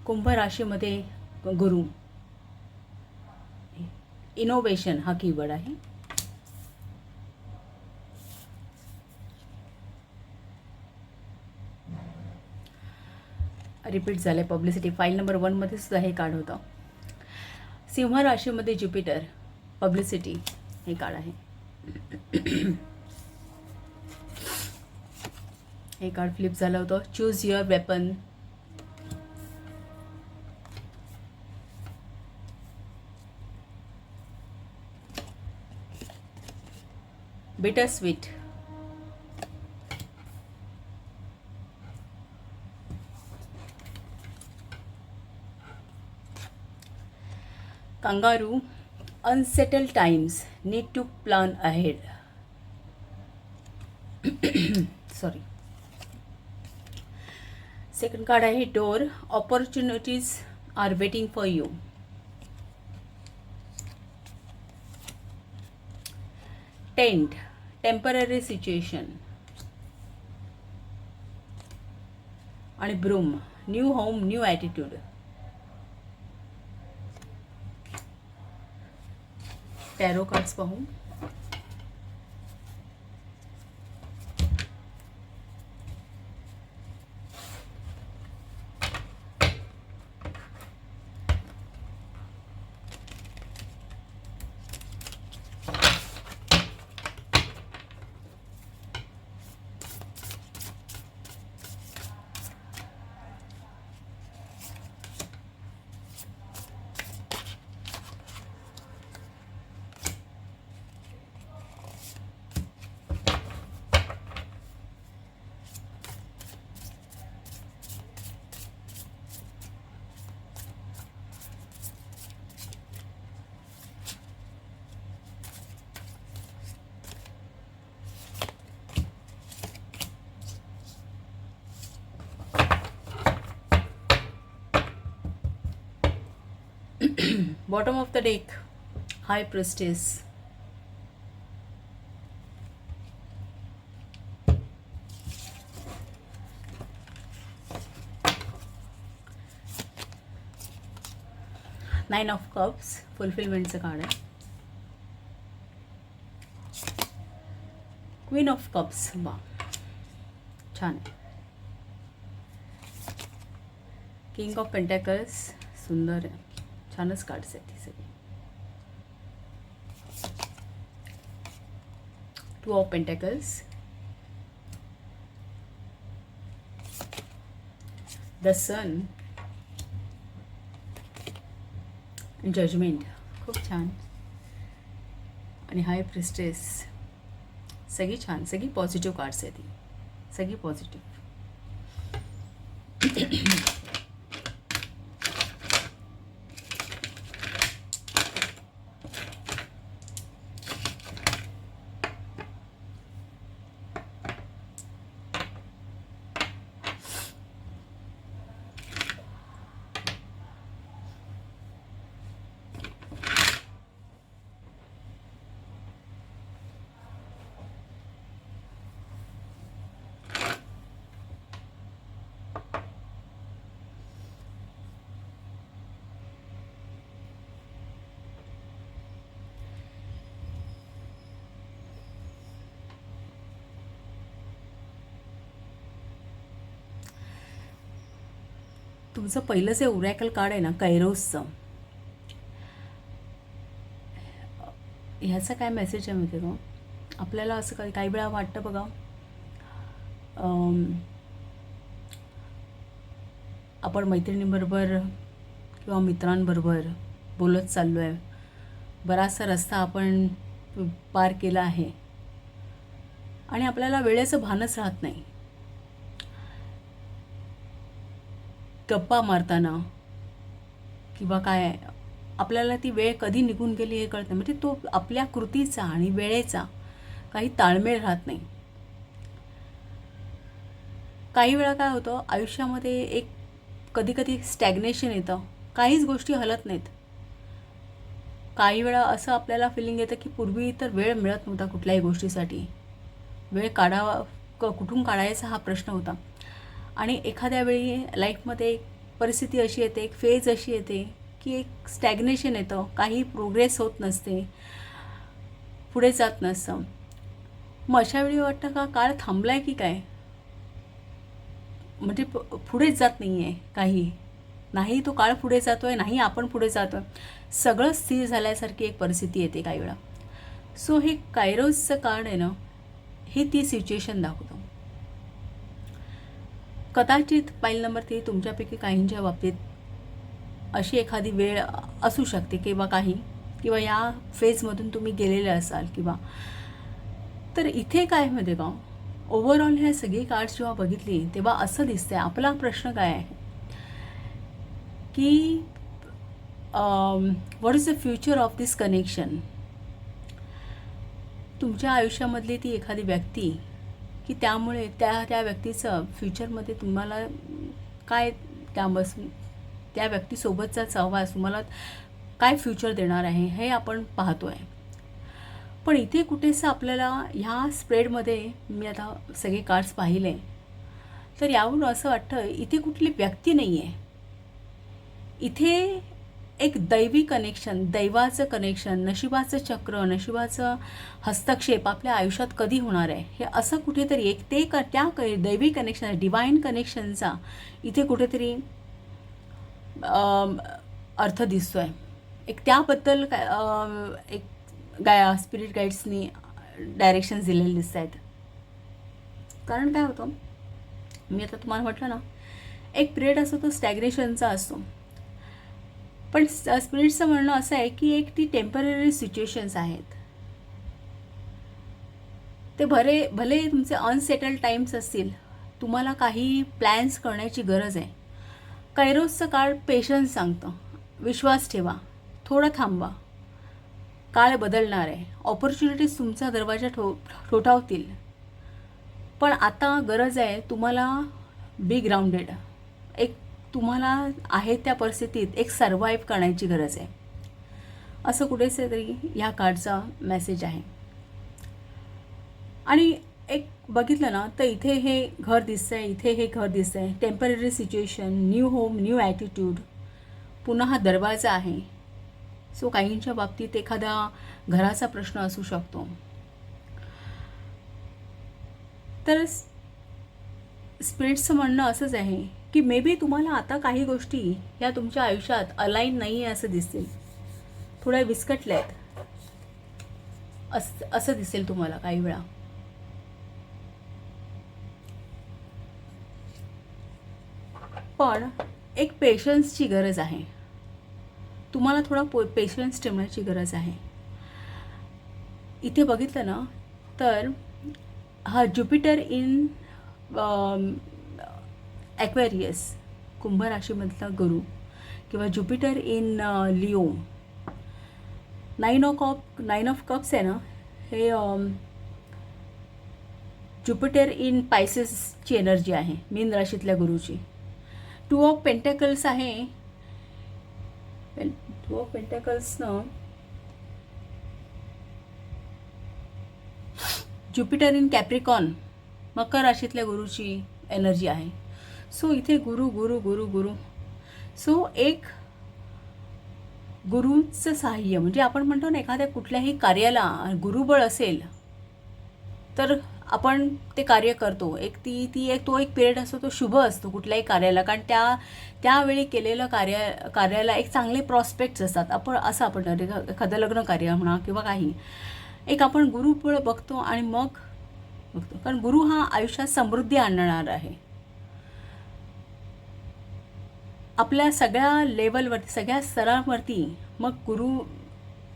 कुंभ राशीमध्ये गुरु, इनोव्हेशन हा कीवर्ड आहे. रिपीट झालं आहे पब्लिसिटी. फाईल नंबर 1मध्ये सुद्धा हे कार्ड होतं. सिंह राशीमध्ये ज्युपिटर, पब्लिसिटी हे कार्ड आहे. हे कार्ड फ्लिप झालं होतं. Choose your weapon. बिटर sweet. Kangaroo, unsettled times, need to plan ahead. Sorry. Second card आहे door, opportunities are waiting for you. Tent, temporary situation. आणि broom, new home, new attitude. Tarot cards पाहू. Bottom of the deck, High Priestess. Nine of Cups, फुलफिलमेंटचं card आहे. Queen of Cups, वा छान. King of Pentacles, सुंदर आहे. छानच cards आहेत ही सगळी. Two of Pentacles, The Sun, judgement खूप छान. आणि हाय प्रिस्टेस. सगळी छान, सगळी पॉझिटिव्ह कार्ड्स आहेत ही, सगळी पॉझिटिव्ह. तुमचं पहिलं जे ओरॅकल कार्ड आहे ना, कैरोसचं, ह्याचा काय मेसेज आहे माहिती का? आपल्याला असं काही वेळा वाटतं बघा, आपण मैत्रिणींबरोबर किंवा मित्रांबरोबर बोलत चाललो आहे, बराचसा रस्ता आपण पार केला आहे आणि आपल्याला वेळेचं भानच राहत नाही. गप्पा मारताना किंवा काय आपल्याला ती वेळ कधी निघून गेली हे कळत नाही. म्हणजे तो आपल्या कृतीचा आणि वेळेचा काही ताळमेळ राहत नाही. काही वेळा काय होतं आयुष्यामध्ये, एक कधी कधी स्टॅग्नेशन येतं, काहीच गोष्टी हलत नाहीत. काही वेळा असं आपल्याला फिलिंग येतं की पूर्वी तर वेळ मिळत नव्हता कुठल्याही गोष्टीसाठी. वेळ कुठून काढायचा हा प्रश्न होता. आणि एखाद्या वेळी लाईफमध्ये एक परिस्थिती अशी येते, एक फेज अशी येते की एक स्टॅग्नेशन येतं, काही प्रोग्रेस होत नसते, पुढे जात नसतं. मग अशा वेळी वाटतं का काळ थांबला आहे की काय? म्हणजे पुढेच जात नाही आहे काही. नाही तो काळ पुढे जातो आहे, नाही आपण पुढे जातो आहे. सगळं स्थिर झाल्यासारखी एक परिस्थिती येते काही वेळा. सो हे कायरोसचं कार्ड आहे ना, हे ती सिच्युएशन दाखवतं. कदाचित पाईल नंबर 3 तुमच्यापैकी काहींच्या बाबतीत अशी एखादी वेळ असू शकते किंवा किंवा या फेजमधून तुम्ही गेलेले असाल किंवा. तर इथे काय माहिती का, ओव्हरऑल ह्या सगळी कार्ड्स जेव्हा बघितली तेव्हा असं दिसतंय, आपला प्रश्न काय आहे की what is the future of this connection. तुमच्या आयुष्यामधली ती एखादी व्यक्ती की त्यामुळे त्या व्यक्तीचं फ्युचरमध्ये तुम्हाला काय, त्या व्यक्तीसोबतचा सहवास तुम्हाला काय फ्युचर देणार आहे हे आपण पाहतो आहे. पण इथे कुठेसं आपल्याला ह्या स्प्रेडमध्ये मी आता सगळे कार्ड्स पाहिले, तर यावरून असं वाटतं इथे कुठली व्यक्ती नाही आहे. इथे एक दैवी कनेक्शन, दैवाचं कनेक्शन, नशिबाचं चक्र, नशिबाचं हस्तक्षेप आपल्या आयुष्यात कधी होणार आहे हे असं कुठेतरी एक त्या दैवी कनेक्शन, डिवाईन कनेक्शनचा इथे कुठेतरी अर्थ दिसतो आहे. एक त्याबद्दल एक स्पिरिट गाईड्सनी डायरेक्शन्स दिलेले दिसत आहेत. कारण काय होतं, मी आता तुम्हाला म्हटलं ना, एक पिरियड असतो तो स्टॅग्नेशनचा असतो. पण स्पिरिटचं म्हणणं असं आहे की एक ती टेम्पररी सिच्युएशन्स आहेत. ते भले तुमचे अनसेटल्ड टाईम्स असतील, तुम्हाला काही प्लॅन्स करण्याची गरज आहे. कायरोसचं कार्ड पेशन्स सांगतं, विश्वास ठेवा, थोडं थांबा, काळ बदलणार आहे. ऑपॉर्च्युनिटीज तुमचा दरवाजा ठोठावतील. पण आता गरज आहे तुम्हाला बी ग्राउंडेड, एक तुम्हाला आहे त्या परिस्थितीत एक सर्वाईव्ह करण्याची गरज आहे, असं कुठेसे तरी ह्या कार्डचा मेसेज आहे. आणि एक बघितलं ना तर इथे हे घर दिसतं आहे, इथे हे घर दिसतं आहे, temporary situation, new home, new attitude, पुन्हा हा दरवाजा आहे. सो काहींच्या बाबतीत एखादा घराचा प्रश्न असू शकतो. तर स्पिरिट्सचं म्हणणं असंच आहे की मे बी तुम्हाला आता काही गोष्टी या तुमच्या आयुष्यात अलाईन नाही आहे असं दिसतील, थोड्या विस्कटल्या आहेत असं दिसेल तुम्हाला काही वेळा. पण एक पेशन्सची गरज आहे तुम्हाला, थोडा पेशन्स ठेवण्याची गरज आहे. इथे बघितलं ना तर हा ज्युपिटर इन ॲक्वेरियस, कुंभ राशीमधला गुरु, किंवा Jupiter in Leo, nine of cups आहे ना, हे ज्युपिटर इन पायसेसची एनर्जी आहे, मीन राशीतल्या गुरुची. 2 ऑफ पेंटॅकल्स आहे, 2 ऑफ पेंटॅकल्सनं ज्युपिटर इन कॅप्रिकॉन, मकर राशीतल्या गुरुची एनर्जी आहे. सो इथे गुरु गुरु गुरु गुरु सो एक गुरुचं सहाय्य, म्हणजे आपण म्हणतो ना एखाद्या कुठल्याही कार्याला गुरुबळ असेल तर आपण ते कार्य करतो. एक तो एक पिरियड असतो, तो शुभ असतो कुठल्याही कार्याला, कारण त्यावेळी केलेलं कार्याला एक चांगले प्रॉस्पेक्ट्स असतात. आपण एखादं लग्न कार्य म्हणा किंवा काही एक आपण गुरुबळ बघतो आणि मग बघतो, कारण गुरु हा आयुष्यात समृद्धी आणणार आहे. आपल्या सगळ्या लेवलवरती, सगळ्या स्तरावरती, मग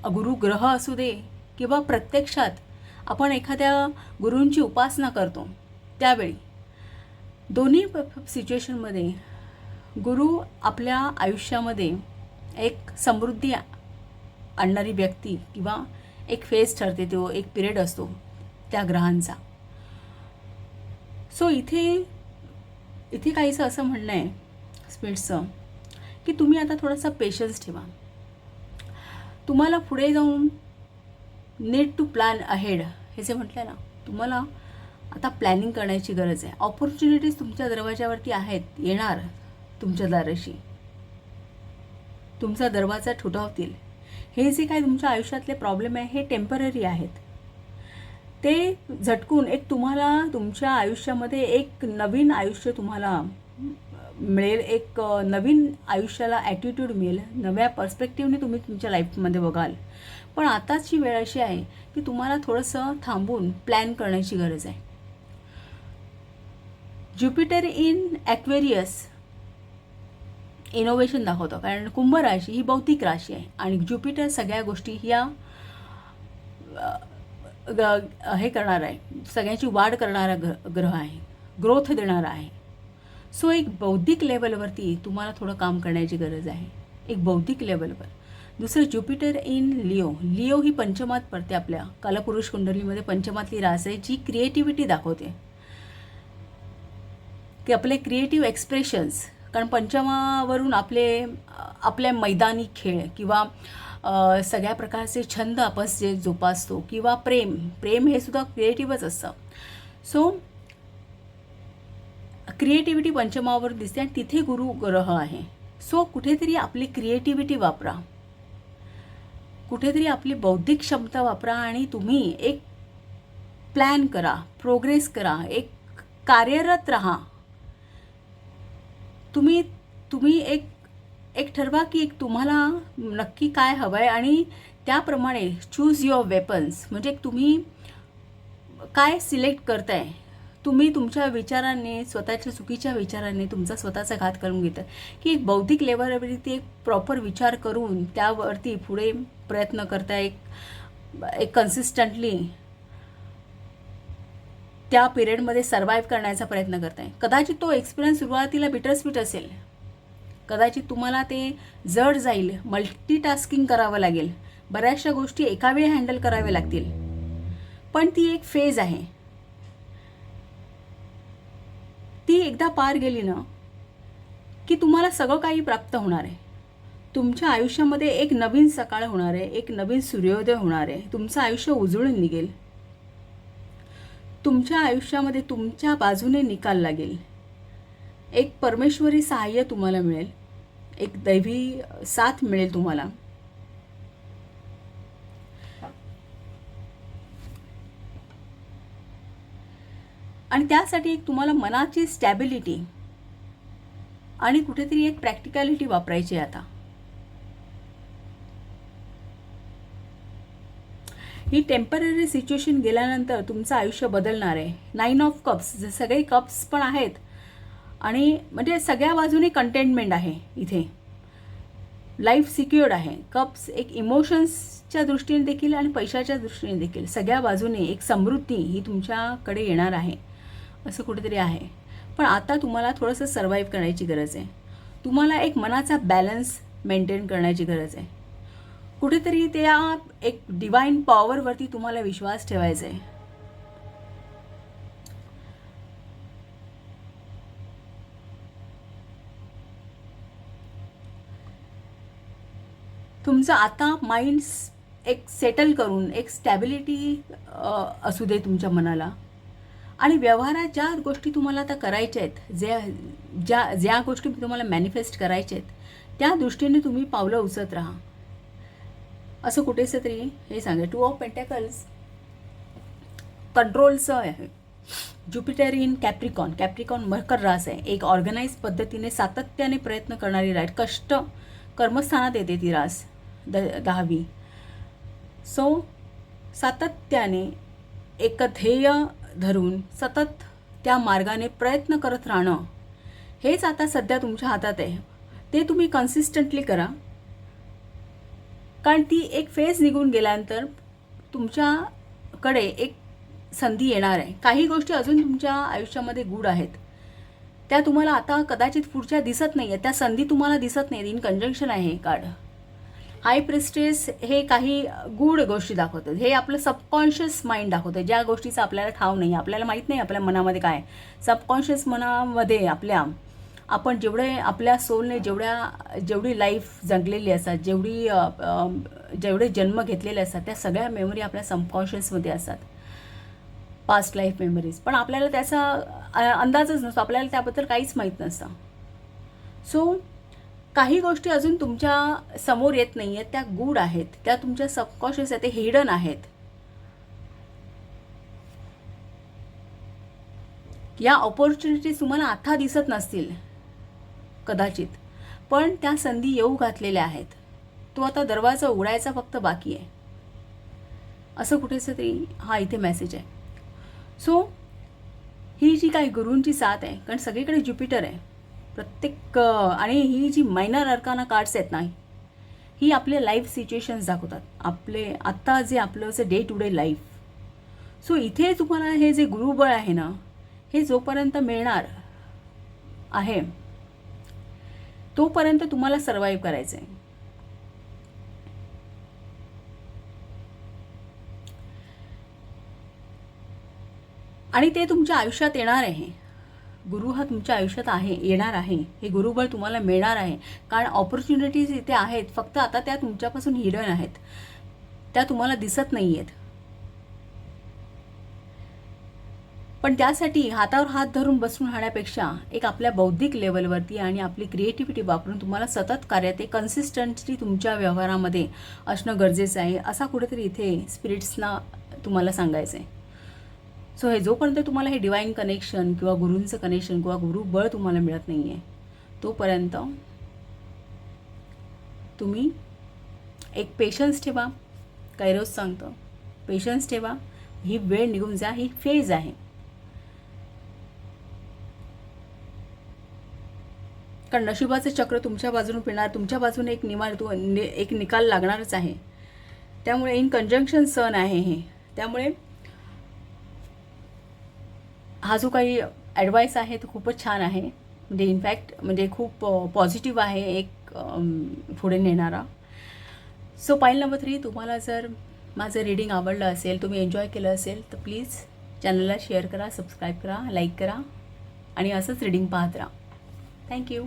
गुरु ग्रह असू दे किंवा प्रत्यक्षात आपण एखाद्या गुरूंची उपासना करतो, त्यावेळी दोन्ही सिच्युएशनमध्ये गुरु आपल्या आयुष्यामध्ये एक समृद्धी आणणारी व्यक्ती किंवा एक फेज ठरते, तो एक पिरियड असतो त्या ग्रहांचा. सो इथे काहीसं असं म्हणणं आहे स्पिरिट्सचं की तुम्ही आता थोडासा पेशन्स ठेवा. तुम्हाला पुढे जाऊन नीड टू प्लॅन अहेड, हे जे म्हटलं ना, तुम्हाला आता प्लॅनिंग करण्याची गरज आहे. ऑपॉर्च्युनिटीज तुमच्या दरवाजावरती आहेत, येणार तुमच्या दाराशी, तुमचा दरवाजा ठोठावतील. हे जे काय तुमच्या आयुष्यातले प्रॉब्लेम आहे हे टेम्पररी आहेत. ते झटकून एक तुम्हाला तुमच्या आयुष्यामध्ये एक नवीन आयुष्य तुम्हाला मिळेल, एक नवीन आयुष्याला ॲटिट्यूड मिळेल, नव्या पर्स्पेक्टिव्हने तुम्ही तुमच्या लाईफमध्ये बघाल. पण आताची वेळ अशी आहे की तुम्हाला थोडंसं थांबून प्लॅन करण्याची गरज आहे. ज्युपिटर इन ॲक्वेरियस इनोव्हेशन दाखवतं, कारण कुंभ राशी ही बौद्धिक राशी आहे आणि ज्युपिटर सगळ्या गोष्टी ह्या हे करणार आहे, सगळ्यांची वाढ करणारा ग्रह आहे, ग्रोथ देणारा आहे. सो एक बौद्धिक लेवलवरती तुम्हाला थोडं काम करण्याची गरज आहे, एक बौद्धिक लेवलवर. दुसरं ज्युपिटर इन लिओ. लिओ ही पंचमात पडते, आपल्या कालपुरुष कुंडलीमध्ये पंचमातली रास आहे, जी क्रिएटिव्हिटी दाखवते, की आपले क्रिएटिव्ह एक्सप्रेशन्स. कारण पंचमावरून आपल्या मैदानी खेळ किंवा सगळ्या प्रकारचे छंद आपण जे जोपासतो किंवा प्रेम हे सुद्धा क्रिएटिव्हच असतं. सो क्रिएटिव्हिटी पंचमावर दिसते आणि तिथे गुरु ग्रह आहे. सो कुठेतरी आपली क्रिएटिव्हिटी वापरा, कुठेतरी आपली बौद्धिक क्षमता वापरा आणि तुम्ही एक प्लॅन करा, प्रोग्रेस करा, एक कार्यरत राहा. तुम्ही एक ठरवा की तुम्हाला नक्की काय हवं आहे आणि त्याप्रमाणे चूज युअर वेपन्स. म्हणजे तुम्ही काय सिलेक्ट करताय. तुम्ही तुमच्या विचारांनी, स्वतःच्या चुकीच्या विचारांनी तुमचा स्वतःचा घात करून घेता, की एक बौद्धिक लेवलवरती एक प्रॉपर विचार करून त्यावरती पुढे प्रयत्न करताय, एक कन्सिस्टंटली त्या पिरियडमध्ये सर्वाईव्ह करण्याचा प्रयत्न करताय. कदाचित तो एक्सपिरियन्स सुरुवातीला बिटरस्वीट असेल, कदाचित तुम्हाला ते जड जाईल, मल्टीटास्किंग करावं लागेल, बऱ्याचशा गोष्टी एका वेळी हँडल कराव्या लागतील, पण ती एक फेज आहे. ती एकदा पार गेली ना की तुम्हाला सगळं काही प्राप्त होणार आहे. तुमच्या आयुष्यामध्ये एक नवीन सकाळ होणार आहे, एक नवीन सूर्योदय होणार आहे, तुमचं आयुष्य उजळून निघेल, तुमच्या आयुष्यामध्ये तुमच्या बाजूने निकाल लागेल, एक परमेश्वरी सहाय्य तुम्हाला मिळेल, एक दैवी साथ मिळेल तुम्हाला. आणि त्यासाठी एक तुम्हाला मनाची स्टॅबिलिटी आणि कुठेतरी एक प्रॅक्टिकॅलिटी वापरायची आहे. आता ही टेम्पररी सिच्युएशन गेल्यानंतर तुमचं आयुष्य बदलणार आहे. 9 ऑफ कप्स, जे सगळे कप्स पण आहेत आणि म्हणजे सगळ्या बाजूने कंटेंटमेंट आहे. इथे लाईफ सिक्युअर्ड आहे. कप्स एक इमोशन्सच्या दृष्टीने देखील आणि पैशाच्या दृष्टीने देखील सगळ्या बाजूने एक समृद्धी ही तुमच्याकडे येणार आहे, असं कुठेतरी आहे. पण आता तुम्हाला थोडंसं सर्वाईव्ह करण्याची गरज आहे. तुम्हाला एक मनाचा बॅलन्स मेंटेन करण्याची गरज आहे. कुठेतरी त्या एक डिवाइन पॉवरवरती तुम्हाला विश्वास ठेवायचा आहे. तुमचं आता माइंड एक सेटल करून एक स्टॅबिलिटी असू दे तुमच्या मनाला. आणि व्यवहारात ज्या गोष्टी तुम्हाला आता करायच्या आहेत, ज्या गोष्टी तुम्हाला मॅनिफेस्ट करायच्या आहेत, त्या दृष्टीने तुम्ही पावलं उचलत राहा, असं कुठेच तरी हे सांगेल. 2 ऑफ पेंटॅकल्स कंट्रोलचं आहे. ज्युपिटर इन कॅप्रिकॉन मकर रास आहे. एक ऑर्गनाइज पद्धतीने सातत्याने प्रयत्न करणारी राईट, कष्ट कर्मस्थानात येते ती रास 10वी. सो सातत्याने एक ध्येय धरून सतत त्या मार्गाने प्रयत्न करत राहणं, हेच आता सध्या तुमच्या हातात आहे. ते तुम्ही कन्सिस्टंटली करा, कारण ती एक फेज निघून गेल्यानंतर तुमच्याकडे एक संधी येणार आहे. काही गोष्टी अजून तुमच्या आयुष्यामध्ये गूढ आहेत, त्या तुम्हाला आता कदाचित पुढच्या दिसत नाही आहेत, त्या संधी तुम्हाला दिसत नाहीत. इन कंजंक्शन आहे कार्ड. हाय प्रिस्टेस हे काही गूढ गोष्टी दाखवतात. हे आपलं सबकॉन्शियस माइंड दाखवतं, ज्या गोष्टीचा आपल्याला ठाव नाही, आपल्याला माहीत नाही आपल्या मनामध्ये काय. सबकॉन्शियस मनामध्ये आपण आपल्या सोलने जेवढी लाईफ जगलेली असतात, जेवढे जन्म घेतलेले असतात, त्या सगळ्या मेमरी आपल्या सबकॉन्शियसमध्ये असतात, पास्ट लाईफ मेमरीज. पण आपल्याला त्याचा अंदाजच नसतो, आपल्याला त्याबद्दल काहीच माहीत नसतं. सो काही गोष्टी अजून तुमच्या समोर येत नाही आहेत, त्या गूढ आहेत, त्या तुमच्या सबकॉन्शियस आहेत, ते हिडन आहेत. या ऑपॉर्च्युनिटीज तुम्हाला आता दिसत नसतील कदाचित, पण त्या संधी येऊ घातलेल्या आहेत. तो आता दरवाजा उघडायचा फक्त बाकी आहे, असं कुठेच तरी हा इथे मेसेज आहे. सो ही जी काही गुरूंची साथ आहे, कारण सगळीकडे ज्युपिटर आहे प्रत्येक, आणि ही जी मायनर अर्काना कार्ड्स आहेत ना, ही आपले लाईफ सिच्युएशन्स दाखवतात, आपले आत्ता जे आपलं जे day to day life. So इथे तुम्हाला हे जे गुरुबळ आहे ना, हे जोपर्यंत मिळणार आहे तोपर्यंत तुम्हाला सर्वाईव्ह करायचं आहे. आणि ते तुमच्या आयुष्यात येणार आहे. गुरु हा तुमच्या आयुष्यात आहे, येणार आहे. हे गुरुबळ तुम्हाला मिळणार आहे, कारण ऑपॉर्च्युनिटीज इथे आहेत, फक्त आता त्या तुमच्यापासून हिडन आहेत, त्या तुम्हाला दिसत नाही आहेत. पण त्यासाठी हातावर हात धरून बसून राहण्यापेक्षा एक आपल्या बौद्धिक लेवलवरती आणि आपली क्रिएटिव्हिटी वापरून तुम्हाला सतत कार्यात कन्सिस्टन्सी तुमच्या व्यवहारामध्ये असणं गरजेचं आहे, असा कुठेतरी इथे स्पिरिट्सना तुम्हाला सांगायचं आहे. सो हे जोपर्यंत तुम्हाला हे डिवाईन कनेक्शन किंवा गुरूंचं कनेक्शन किंवा गुरुबळ तुम्हाला मिळत नाही आहे, तोपर्यंत तुम्ही एक पेशन्स ठेवा. कैरोज सांगतं पेशन्स ठेवा, ही वेळ निघून जा, ही फेज आहे. कारण नशिबाचं चक्र तुमच्या बाजूने फिरणार, तुमच्या बाजूने एक निकाल लागणारच आहे. त्यामुळे इन कंजंक्शन सन आहे हे. त्यामुळे हा जो काही ॲडवाईस आहे तो खूपच छान आहे, म्हणजे इनफॅक्ट म्हणजे खूप पॉझिटिव्ह आहे, एक पुढे नेणारा. सो पाईल नंबर 3, तुम्हाला जर माझं रीडिंग आवडलं असेल, तुम्ही एन्जॉय केलं असेल, तर प्लीज चॅनलला शेअर करा, सबस्क्राईब करा, लाईक करा आणि असंच रीडिंग पाहत राहा. थँक्यू.